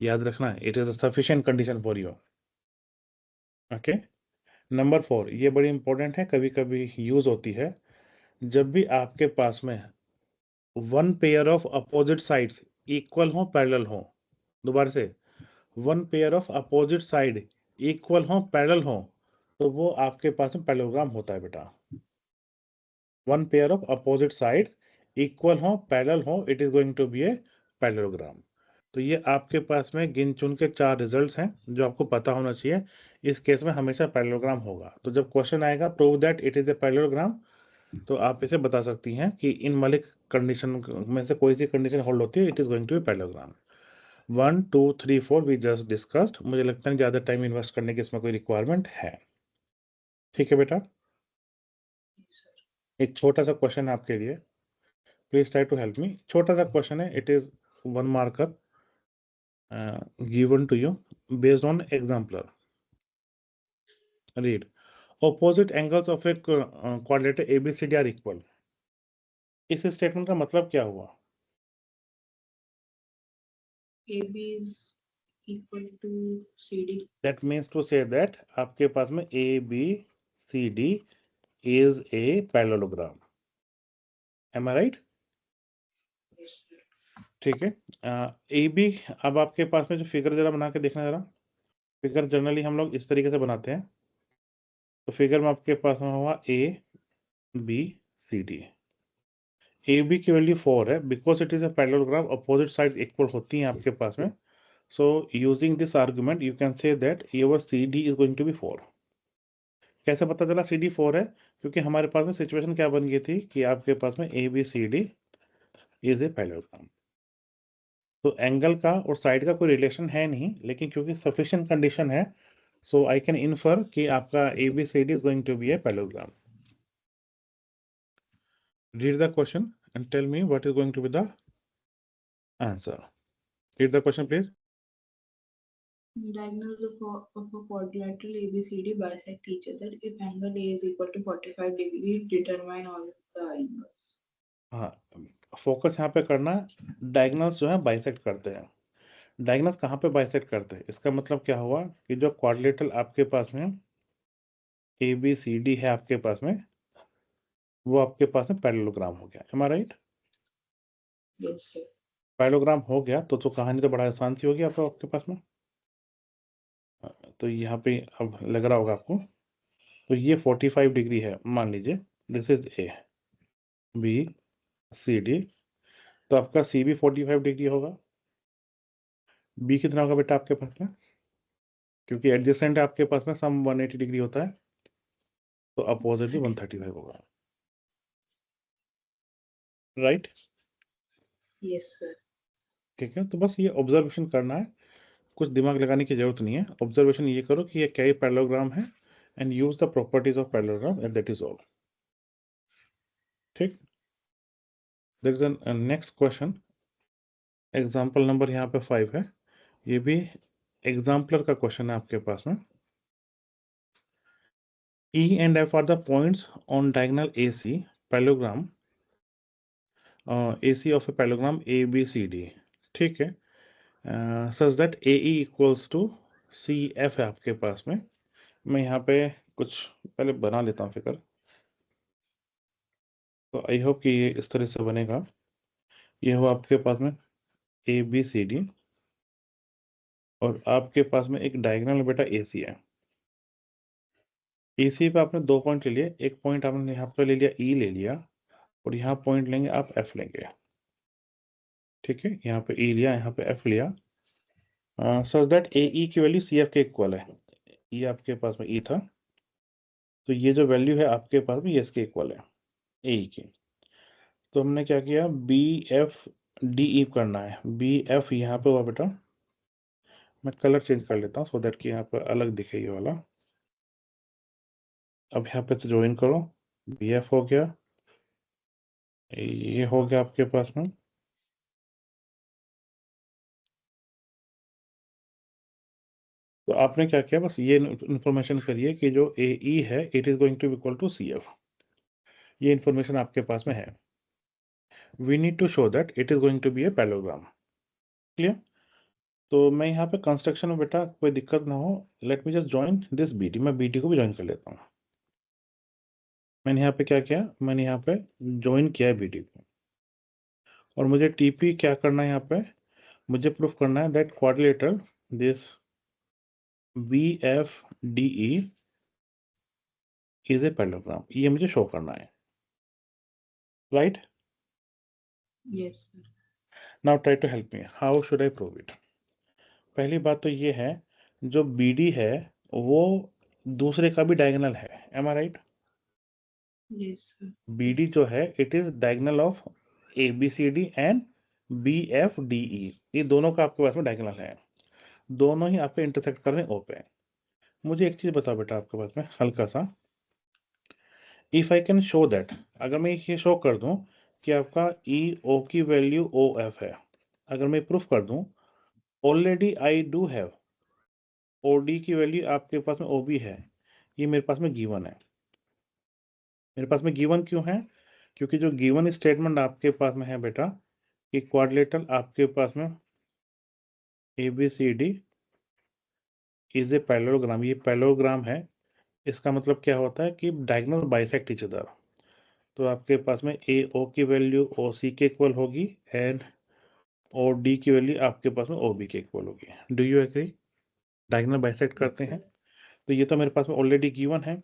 याद रखना, it is a sufficient condition for you. Okay, number 4, ये बड़ी इंपॉर्टेंट है, कभी कभी यूज होती है। जब भी आपके पास में one pair of opposite sides equal हो, पैरेलल हो, दोबारा से, one pair of opposite side equal हो, पैरेलल हो, तो वो आपके पास में पैरेललोग्राम होता है बेटा। One pair of opposite sides equal हो, पैरेलल हो, it is going to be a parallelogram. तो ये आपके पास में गिन चुन के 4 रिजल्ट्स हैं जो आपको पता होना चाहिए। इस केस में हमेशा पैरेललोग्राम होगा। तो जब क्वेश्चन आएगा prove that it is a parallelogram, तो आप इसे बता सकती हैं कि इन मलिक कंडीशन में से कोई सी कंडीशन होल्ड होती है, it is going to be parallelogram. 1 2 3 4 we just discussed. मुझे लगता है ज्यादा टाइम इन्वेस्ट करने की इसमें कोई रिक्वायरमेंट है। ठीक है बेटा, एक छोटा सा क्वेश्चन है आपके लिए, please try to help me. छोटा सा क्वेश्चन है, it is 1 marker given to you based on exemplar. Read. Opposite angles of a quadrilateral ABCD are equal. इस स्टेटमेंट का मतलब क्या हुआ? AB is equal to CD. That means to say that आपके पास में ABCD is a parallelogram. Am I right? ठीक है। AB, अब आपके पास में जो फिगर जरा बना के देखना जरा। फिगर जनरली हम लोग इस तरीके से बनाते हैं। तो फिगर में आपके पास में हुआ ABCD। AB की वैल्यू 4 है, because it is a parallelogram, opposite sides equal होती हैं आपके पास में। So using this argument you can say that your CD is going to be 4। कैसे पता चला CD 4 है? क्योंकि हमारे पास में सिचुएशन क्या बन गई थी कि आपके पास में ABCD इज ए पैरेललोग्राम। तो एंगल का और साइड का कोई रिलेशन है नहीं, लेकिन क्योंकि सफिशिएंट कंडीशन है, सो आई कैन इन्फर कि आपका ABCD is going to be a parallelogram. Read the question and tell me what is going to be the answer. Read the question, please. Diagonals of a quadrilateral ABCD bisect each other. If angle A is equal to 45 degrees, determine all the angles. हाँ, focus यहाँ पे करना है। Diagonals जो है bisect करते हैं। Diagonals कहाँ पे बाइसेक्ट करते हैं? इसका मतलब क्या हुआ कि जो क्वाड्रिलेटरल आपके पास में ए बी सी डी है आपके पास में, वो आपके पास में पैरेललोग्राम हो गया। M I right? Yes, sir. Parallelogram हो गया तो कहानी तो बड़ा आसान सी होगी आपके पास में। तो यहाँ पे अब लग रहा होगा आपको, तो ये 45 डिग्री है मान लीजिए, this is A B C D, तो आपका सी भी 45 डिग्री होगा। बी कितना होगा बेटा आपके पास में, क्योंकि एडजेसेंट है आपके पास में, सम 180 डिग्री होता है, तो अपोजिट भी 135 होगा, राइट? Yes, sir. ठीक है, तो बस ये ऑब्जर्वेशन करना है, कुछ दिमाग लगाने की जरूरत नहीं है। ऑब्जर्वेशन ये करो कि ये क्या पैरेललोग्राम है, and use the properties of parallelogram, and that is all. ठीक, there is an next question, example number यहाँ पे 5 है, ये भी एग्जाम्पलर का क्वेश्चन है आपके पास में। E and F are the points on diagonal AC parallelogram, AC of a parallelogram ABCD, ठीक है, such that AE equals to CF है आपके पास में। मैं यहाँ पे कुछ पहले बना लेता हूँ फिगर, तो आई होप कि ये इस तरह से बनेगा। ये हो आपके पास में ABCD, और आपके पास में एक डायगोनल बेटा AC है। AC पे आपने 2 पॉइंट ले लिए, एक पॉइंट आपने यहाँ पे ले लिया E ले लिया, और यहाँ पॉइंट लेंगे आप F लेंगे, ठीक है, यहाँ पे E लिया, यहाँ पे F लिया, सच दैट AE की वैल्यू CF के इक्वल है। ये आपके पास में E था, तो ये जो वैल्यू है आपके पास में ये इसके इक्वल है AE की। तो हमने क्या किया, BF करना है। BF यहाँ पे हुआ बेटा, मैं कलर चेंज कर लेता हूँ सो दैट कि यहाँ पर अलग दिखे ये वाला। अब यहाँ पे से ज्वाइन करो, BF हो गया, ये हो गया आपके पास में। तो आपने क्या किया, बस ये इंफॉर्मेशन करिए कि जो AE है it is going to equal to CF, ये इंफॉर्मेशन आपके पास में है। We need to show that it is going to be a parallelogram, clear? तो मैं यहाँ पे कंस्ट्रक्शन में बेटा कोई दिक्कत ना हो, late me just join this BD, मैं BD को भी ज्वाइन कर लेता हूँ। मैंने यहाँ पे क्या किया, मैंने यहाँ पे ज्वाइन किया है BD को, और मुझे TP क्या करना है, यहाँ पे मुझे प्रूफ करना है that quadrilateral this BFDE is a parallelogram, ये मुझे शो करना है, right? Yes, sir. Now try to help me, how should I prove it? पहली बात तो ये है, जो BD है वो दूसरे का भी डायगोनल है, M I right? Yes, sir. BD जो है it is diagonal of ABCD and BFDE, ये दोनों का आपके पास में डायगोनल है, दोनों ही आपके इंटरसेक्ट कर रहे हैं O पे। मुझे एक चीज बताओ बेटा आपके पास में हल्का सा, if I can show that, अगर मैं ये शो कर दूं कि आपका EO की वैल्यू OF है, अगर मैं प्रूफ कर दूं already I do have OD की वैल्यू आपके पास में OB है, ये मेरे पास में गिवन है। मेरे पास में गिवन क्यों है? क्योंकि जो गिवन स्टेटमेंट आपके पास में है बेटा कि क्वाड्रिलेटरल आपके पास में ABCD इज ए पैरेललोग्राम, ये पैरेललोग्राम है, इसका मतलब क्या होता है कि डायगोनल बाइसेक्ट ईच अदर। तो आपके पास में AO की वैल्यू OC के इक्वल होगी, एंड OD की वैल्यू आपके पास में OB के इक्वल होगी। Do you agree? Diagonal bisect करते हैं, तो ये तो मेरे पास में ऑलरेडी गिवन है।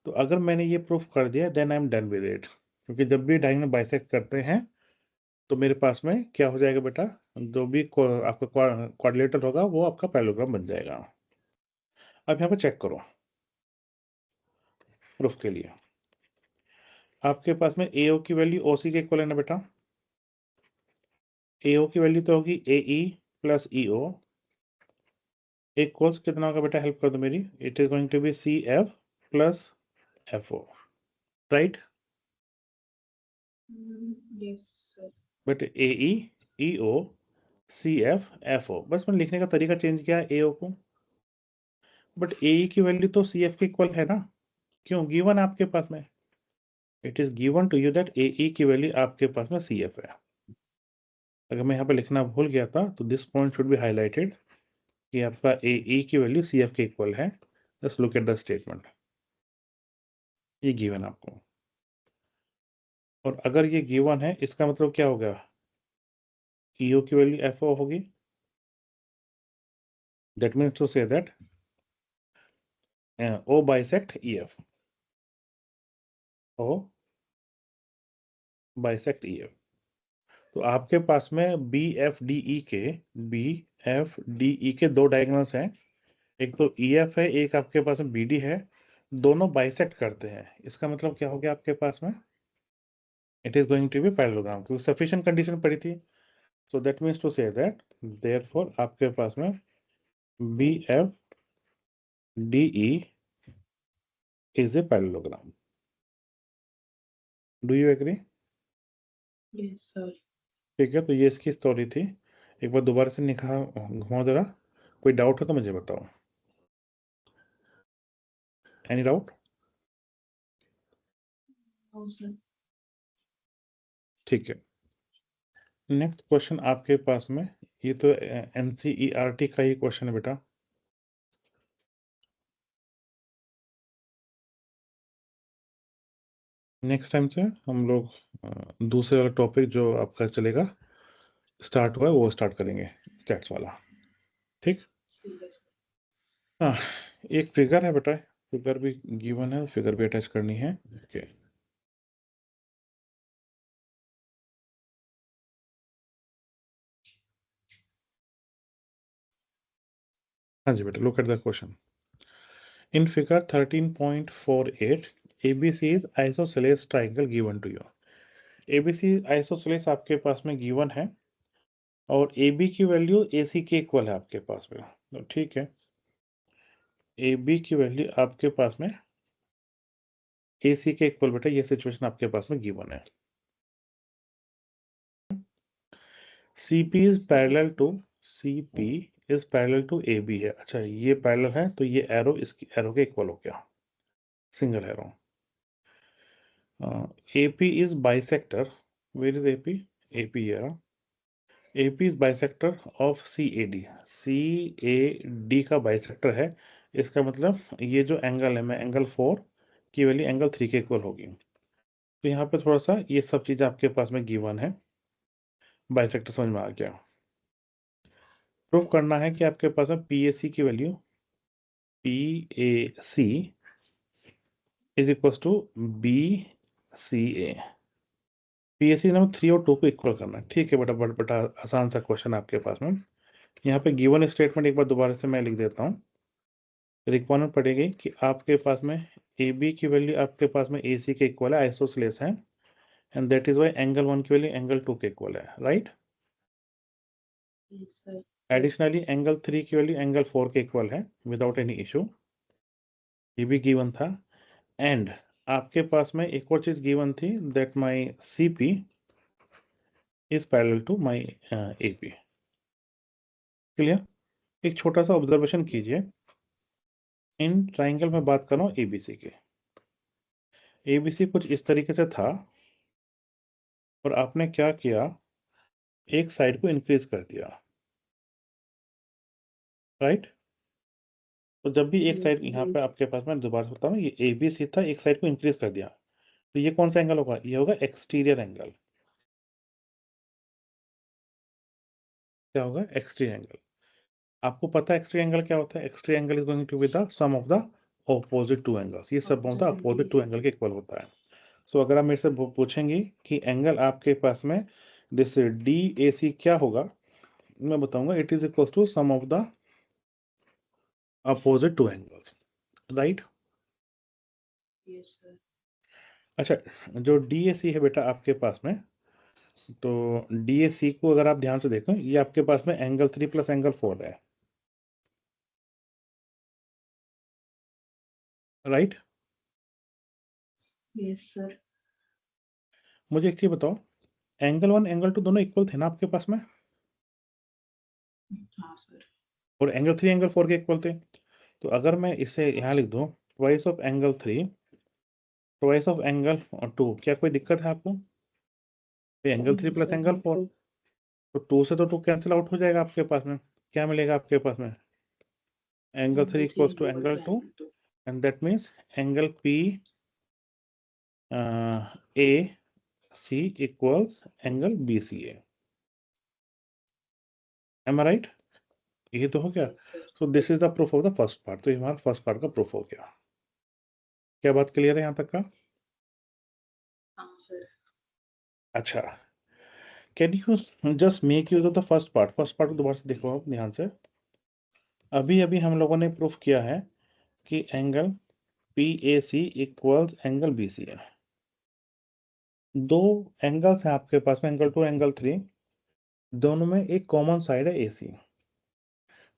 तो अगर मैंने ये प्रूफ कर दिया then I am done with it, क्योंकि जब भी डायगोनल बाइसेक्ट करते हैं तो मेरे पास में क्या हो जाएगा बेटा, जो भी आपका क्वाड्रिलेटरल होगा वो आपका पैरेललोग्राम बन जाएगा। अब यहाँ पे चेक करो प्रूफ के लिए, आपके पास में AO की वैल्यू OC के इक्वल है ना बेटा, AO की वैल्यू तो होगी AE प्लस EO, इक्वल्स कितना होगा बेटा, हेल्प कर दो मेरी, it is going to be CF plus FO, right? Yes, sir. But AE EO CF FO, बस मैंने लिखने का तरीका चेंज किया AO को, बट AE की वैल्यू तो CF के इक्वल है ना, क्यों? गिवन आपके पास में, it is given to you that AE की वैल्यू आपके पास में CF है। अगर मैं यहाँ पे लिखना भूल गया था तो this point should be highlighted कि आपका AE की वैल्यू CF के इक्वल है। Just look at the statement, ये गिवन आपको। और अगर ये गिवन है इसका मतलब क्या हो गया, ईओ की वैल्यू एफओ होगी। That means to say that O bisect EF, O bisect EF. तो आपके पास में बी एफ डी ई के दो डायगोनल्स हैं, एक तो ई एफ है, एक आपके पास में बी डी है, दोनों बाइसेक्ट करते हैं। इसका मतलब क्या हो गया आपके पास में, it is going to be parallelogram, क्योंकि सफिशिएंट कंडीशन पड़ी थी। So that means to say that therefore आपके पास में B F D E is a parallelogram. Do you agree? Yes, sir. ठीक है, तो ये इसकी स्टोरी थी। एक बार दोबारा से निकाह घुमाओ जरा, कोई डाउट है तो मुझे बताओ। Any doubt? No, sir. ठीक है, नेक्स्ट क्वेश्चन आपके पास में, ये तो एनसीईआरटी का ही क्वेश्चन है बेटा। नेक्स्ट टाइम से हम लोग दूसरे वाला टॉपिक जो आपका चलेगा स्टार्ट हुआ है वो स्टार्ट करेंगे, स्टैट्स वाला। ठीक। Yes, sir. हाँ, एक फिगर है बेटा, फिगर भी गिवन है, फिगर भी अटैच करनी है। ओके, हाँ जी बेटा, look at the question. In figure 13.48 ABC is isosceles triangle given to you। ABC isosceles आपके पास में गिवन है और AB की वैल्यू AC के इक्वल है आपके पास में। तो ठीक है, AB की वैल्यू आपके पास में AC के इक्वल बेटा, ये सिचुएशन आपके पास में गिवन है। CP is parallel to AB है। अच्छा, ये पैरेलल है तो ये एरो इसकी एरो के इक्वल हो गया, single arrow. AP is bisector, where is AP? AP here, AP is bisector of CAD। CAD का बाइसेक्टर है, इसका मतलब ये जो एंगल है, मैं एंगल 4 की वैल्यू एंगल 3 के इक्वल होगी। तो यहाँ पे थोड़ा सा ये सब चीज़ आपके पास में गिवन है, बाइसेक्टर समझ में आ गया। प्रूव करना है कि आपके पास में PAC की value PAC is equal to BCA। PAC number 3 और 2 को इक्वल करना है। ठीक है बेटा, बड़ा आसान सा क्वेश्चन आपके पास में। यहाँ पे गिवन स्टेटमेंट एक बार दोबारा से मैं लिख देता हूँ। रिक्वायरमेंट पड़ेगी कि आपके पास में AB की वैल्यू आपके पास में AC के इक्वल है, आइसोसेलेस है, and that is why angle 1 की वैल्यू एंगल 2 के इक्वल है, right. Yes, sir. Additionally angle 3 की वैल्यू एंगल 4 के इक्वल है विदाउट एनी इशू, ये भी गिवन था। एंड आपके पास में एक और चीज गिवन थी, that my CP is parallel to my AP। Clear? एक छोटा सा ऑब्जर्वेशन कीजिए, इन ट्राइंगल में बात कर रहा हूँ ABC के। ABC कुछ इस तरीके से था और आपने क्या किया, एक साइड को इंक्रीज कर दिया, राइट। तो जब भी एक Yes, साइड sir. यहाँ पे आपके पास, मैं दोबारा बताऊँ, ये ABC था, एक साइड को इंक्रीज कर दिया, तो ये कौन सा एंगल होगा, ये होगा एक्सटीरियर एंगल। क्या होगा? Exterior angle. आपको पता है एक्सटीरियर एंगल क्या होता है? Exterior angle is going to be the sum of the opposite two angles. ये सब of the opposite two angle के इक्वल होता है। सो अगर आप मेरे से पूछेंगे कि एंगल आपके पास में दिस DAC क्या होगा, मैं बताऊंगा it is equal to sum of the opposite two angles, right. Yes, sir. अच्छा, जो DAC है बेटा आपके पास में, तो DAC को अगर आप ध्यान से देखो, ये आपके पास में एंगल 3 प्लस एंगल 4 है, राइट। Yes, sir. मुझे एक चीज बताओ, एंगल 1 एंगल 2 दोनों इक्वल थे ना आपके पास में, हाँ, sir. और एंगल 3 एंगल 4 के इक्वल थे। तो अगर मैं इसे यहाँ लिख दूं, twice of angle 3 twice of angle 2, क्या कोई दिक्कत है आपको? Angle 3 No, plus sir. Angle 4, तो 2 से तो 2 कैंसिल आउट हो जाएगा आपके पास में, क्या मिलेगा आपके पास में? Angle 3 Angle 3 equals is to equal angle to 2, angle 2. And that means angle A C equals angle B C A. Am I right? ये तो हो गया। Yes, sir. So this is the proof of the first part. तो ये हमारा first part का proof हो गया। क्या बात क्लियर है यहाँ तक का? Sir. अच्छा, can you just make use of the first part? First part को दोबारा से देखो आप ध्यान से। अभी अभी हम लोगों ने प्रूफ किया है कि angle P A C equals angle B C है। दो एंगल्स हैं आपके पास में, एंगल 2 एंगल 3, दोनों में एक कॉमन साइड है ए सी।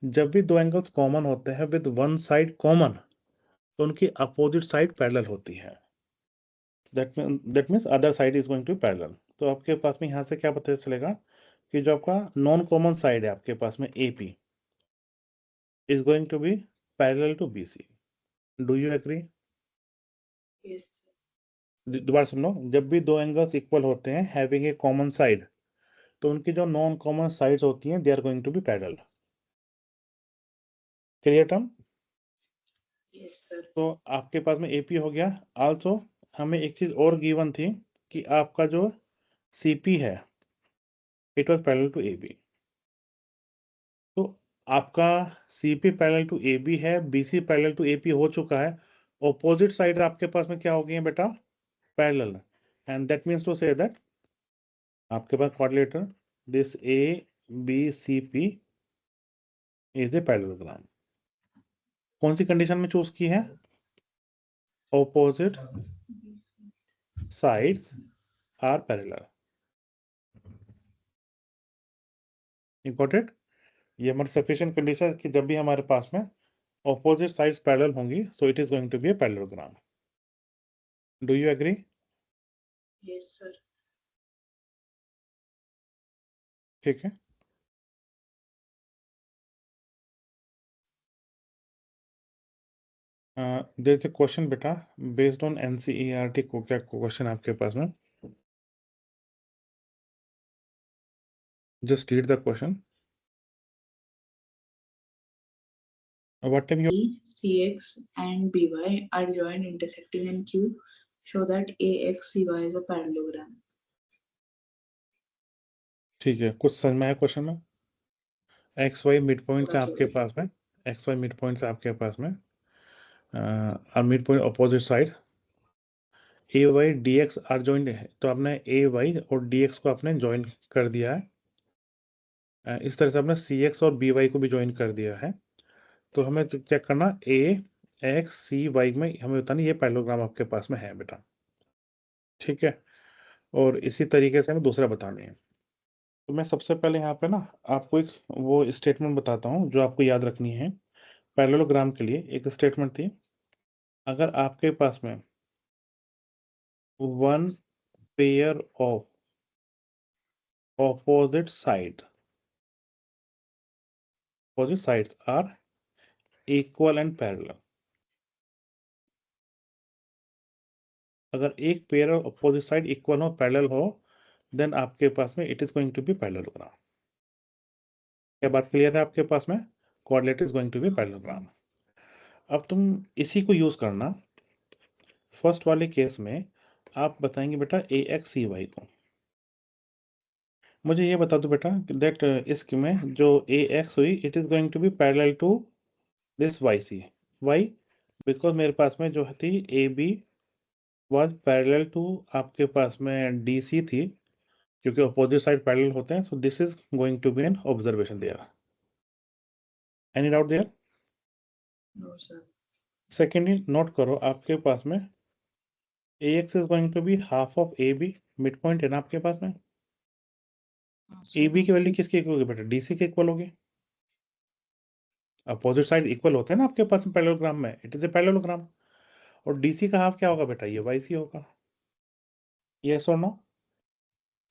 जब भी दो एंगल्स कॉमन होते हैं विद वन साइड कॉमन, तो उनकी अपोजिट साइड पैरेलल होती है। That means other side is going to parallel. तो आपके पास में यहाँ से क्या पता चलेगा कि जो आपका नॉन कॉमन साइड है आपके पास में A P is going to be parallel to B C. Do you agree? Yes, sir. दोबारा सुन लो, जब भी दो एंगल्स इक्वल होते हैं हैविंग ए कॉमन साइड, तो उनकी जो नॉन कॉमन साइड्स होती हैं they are going to be parallel. Clear term? Yes, sir. तो आपके पास में एपी हो गया। आल्सो हमें एक चीज और गिवन थी कि आपका जो सीपी है it was parallel to AB. तो आपका सीपी पैरेलल टू एबी है, बीसी पैरेलल टू एपी हो चुका है। ऑपोजिट साइड आपके पास में क्या हो गई है बेटा? Parallel. And that means to say that आपके पास quadrilateral this A B C P is a parallelogram. कौन सी कंडीशन में चूज की है? Opposite sides are parallel. You got it? ये हमारी सफिशिएंट कंडीशन है कि जब भी हमारे पास में ऑपोजिट साइड्स पैरेलल होंगी so it is going to be a parallelogram. Do you agree? Yes, sir. ठीक है। देयर इज अ क्वेश्चन बेटा बेस्ड ऑन एनसीईआरटी को। क्या क्वेश्चन आपके पास में? Just read the question. What type you B, CX and BY are joined intersecting in Q. Show that AXCY is a parallelogram. ठीक है, कुछ समझ में आया क्वेश्चन में? एक्स वाई मिड पॉइंट है आपके Okay. पास में, एक्स वाई मिड पॉइंट है आपके पास में, और mid point opposite side A Y D X are joint है। तो आपने ए वाई और डी एक्स को आपने ज्वाइन कर दिया है। इस तरह से आपने सी एक्स और बी वाई को भी ज्वाइन कर दिया है। तो हमें तो चेक करना ए एक्स सी वाई में, हमें बताना ये पैरेललोग्राम आपके पास में है बेटा। ठीक है, और इसी तरीके से हमें दूसरा बताने हैं। तो मैं सबसे पहले यहाँ पे ना आपको एक वो स्टेटमेंट बताता हूँ जो आपको याद रखनी है। पैरेललोग्राम के लिए एक स्टेटमेंट थी, अगर आपके पास में one pair of opposite sides are equal and parallel. अगर एक pair of opposite side equal हो, पैरेलल हो, देन आपके पास में it is going to be parallelogram. क्या बात क्लियर है आपके पास में? Coordinate is going to be parallelogram. अब तुम इसी को यूज करना फर्स्ट वाले केस में। आप बताएंगे बेटा ए एक्स सी वाई को। मुझे ये बता दो बेटा दैट इसके में जो ए एक्स हुई it is going to be parallel to this Y C. Why? Because मेरे पास में जो थी A B was parallel to आपके पास में डी सी थी, क्योंकि अपोजिट साइड पैरेलल होते हैं। So this is going to be an observation there. Any doubt there? No, sir. Secondly note करो आपके पास में A X is going to be half of A B. Mid point है ना आपके पास में। ए बी की वैल्यू किसके इक्वल होगी बेटा? डीसी के इक्वल होगी। अपोजिट साइड इक्वल होते हैं ना आपके पास में पैरेललोग्राम में, इट इज ए पैरेललोग्राम। और डीसी का हाफ क्या होगा बेटा? ये वाई सी होगा। यस और नो?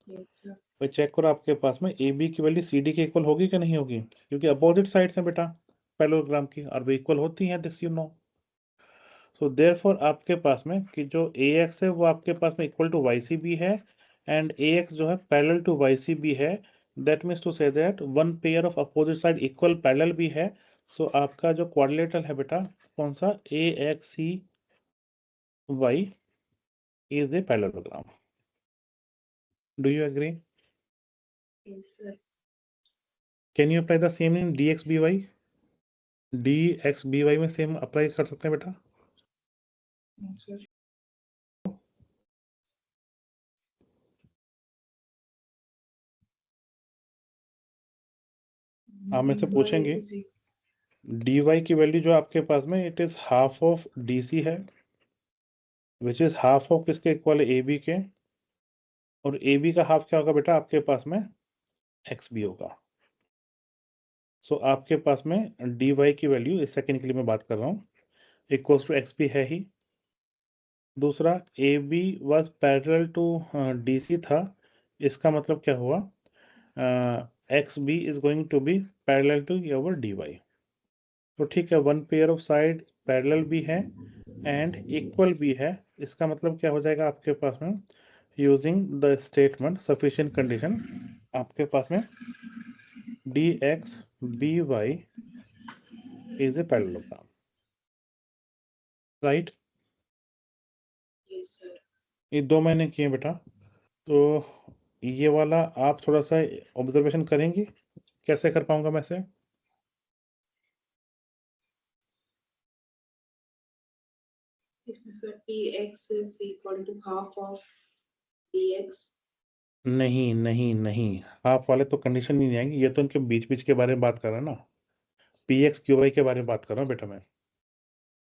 Yes, sir. भाई चेक करो आपके पास में ए बी की वैल्यू सी डी के इक्वल होगी कि नहीं होगी, क्योंकि अपोजिट साइड्स हैं बेटा पैरेललोग्राम की, और वो इक्वल होती हैं, this you know. So therefore आपके पास में कि जो ए एक्स है वो आपके पास में इक्वल टू वाई सी भी है, एंड ए एक्स जो है पैरेलल टू वाई सी भी है। That means to say that one pair of opposite side equal parallel भी है। सो आपका जो क्वाड्रिलेटरल है बेटा कौन सा? A X C Y is a parallelogram. Do you agree? Yes, sir. Can you apply the same in dx by? dx by में same apply कर सकते हैं बेटा? Yes, sir. आप मेरे से dy पूछेंगे is equal- dy की वैल्यू जो आपके पास में it is half of dc है, विच इज हाफ ऑफ किसके इक्वल ए बी के, और ए बी का हाफ क्या होगा बेटा आपके पास में? एक्स बी होगा. सो आपके पास में dy की वैल्यू इस सेकंड के लिए मैं बात कर रहा हूँ इक्वल्स टू एक्स बी है ही. दूसरा A B was parallel to D C था, इसका मतलब क्या हुआ? X B is going to be parallel to your D Y. तो ठीक है, one pair of side parallel भी है एंड इक्वल भी है. इसका मतलब क्या हो जाएगा आपके पास में? Using the statement sufficient condition, आपके पास में D X B Y is a parallelogram. Right? Yes, sir. ये दो मैंने किए बेटा. तो ये वाला आप थोड़ा सा ऑब्जर्वेशन करेंगे, कैसे कर पाऊंगा मैं से? इसमें sir px is equal to half of dx. नहीं नहीं नहीं, हाफ वाले तो कंडीशन नहीं आएंगे, ये तो उनके बीच बीच के बारे में बात कर रहा है ना. पी एक्स क्यू वाई के बारे में बात कर रहा हूँ बेटा मैं.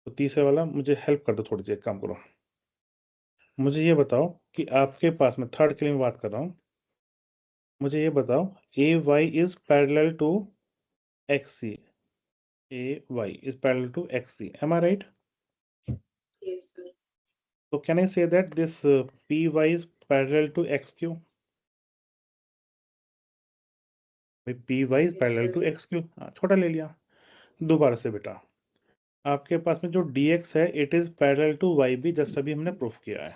तो तीसरे वाला मुझे हेल्प कर दो थोड़ी सी, एक काम करो, मुझे ये बताओ कि आपके पास में थर्ड के लिए मैं बात कर रहा हूँ. मुझे ये बताओ A Y is parallel to X C. A Y is parallel to X C. Am I right? Yes, sir. तो can I say that this P Y is parallel to X Q? P Y is Yes, parallel sir. To X Q. छोटा ले लिया. दोबारा से बेटा, आपके पास में जो dx है it is parallel to Y B, just अभी हमने प्रूफ किया है.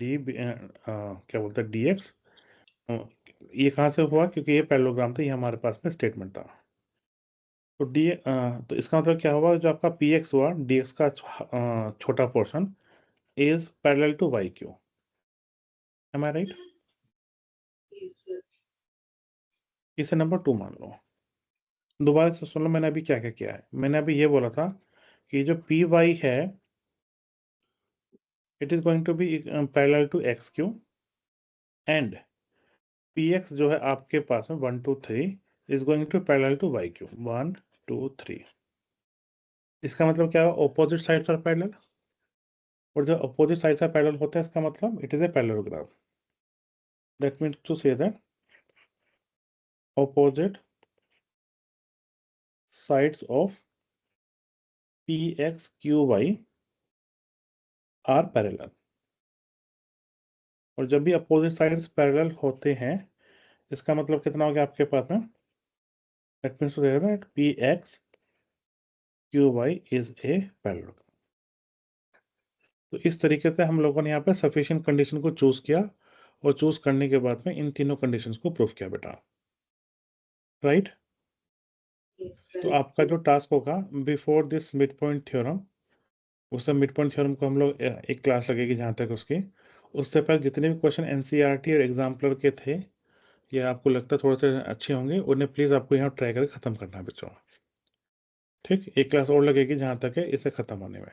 क्या बोलते हैं dx, ये कहाँ से हुआ? क्योंकि ये पैरेललोग्राम था, ये हमारे पास में स्टेटमेंट था. तो तो इसका मतलब क्या हुआ? जो आपका px हुआ, dx का छोटा portion is parallel to Y Q. Am I right? Yes, sir. इसे नंबर 2 मान लो. दोबारा से सुन लो, मैंने अभी क्या क्या किया है. मैंने अभी ये बोला था कि जो पी वाई है it is going to be parallel to X Q, and px जो है आपके पास में 1 2 3 is going to parallel to Y Q 1 2 3. इसका मतलब क्या है? ऑपोजिट साइड्स आर पैरेलल, और जो ऑपोजिट साइड्स आर पैरेलल होता है इसका मतलब it is a parallelogram. That means to say that opposite sides of px qy are parallel. और जब भी अपोजिट साइड्स पैरेलल होते हैं इसका मतलब कितना हो गया आपके पास में? That means to say that px qy is a parallelogram. तो इस तरीके से हम लोगों ने यहाँ पे सफिशिएंट कंडीशन को चूज किया, और चूज करने के बाद में इन तीनों कंडीशंस को प्रूफ किया बेटा. राइट? Yes, sir. तो आपका जो टास्क होगा before this mid point theorem, उससे मिड पॉइंट थ्योरम को हम लोग एक क्लास लगेगी जहाँ तक उसकी, उससे पहले जितने भी क्वेश्चन एनसीईआरटी और एग्जाम्पलर के थे या आपको लगता है थोड़े से अच्छे होंगे, उन्हें प्लीज़ आपको यहाँ ट्राई करके ख़त्म करना है बच्चों. ठीक, एक क्लास और लगेगी जहाँ तक है इसे ख़त्म होने में.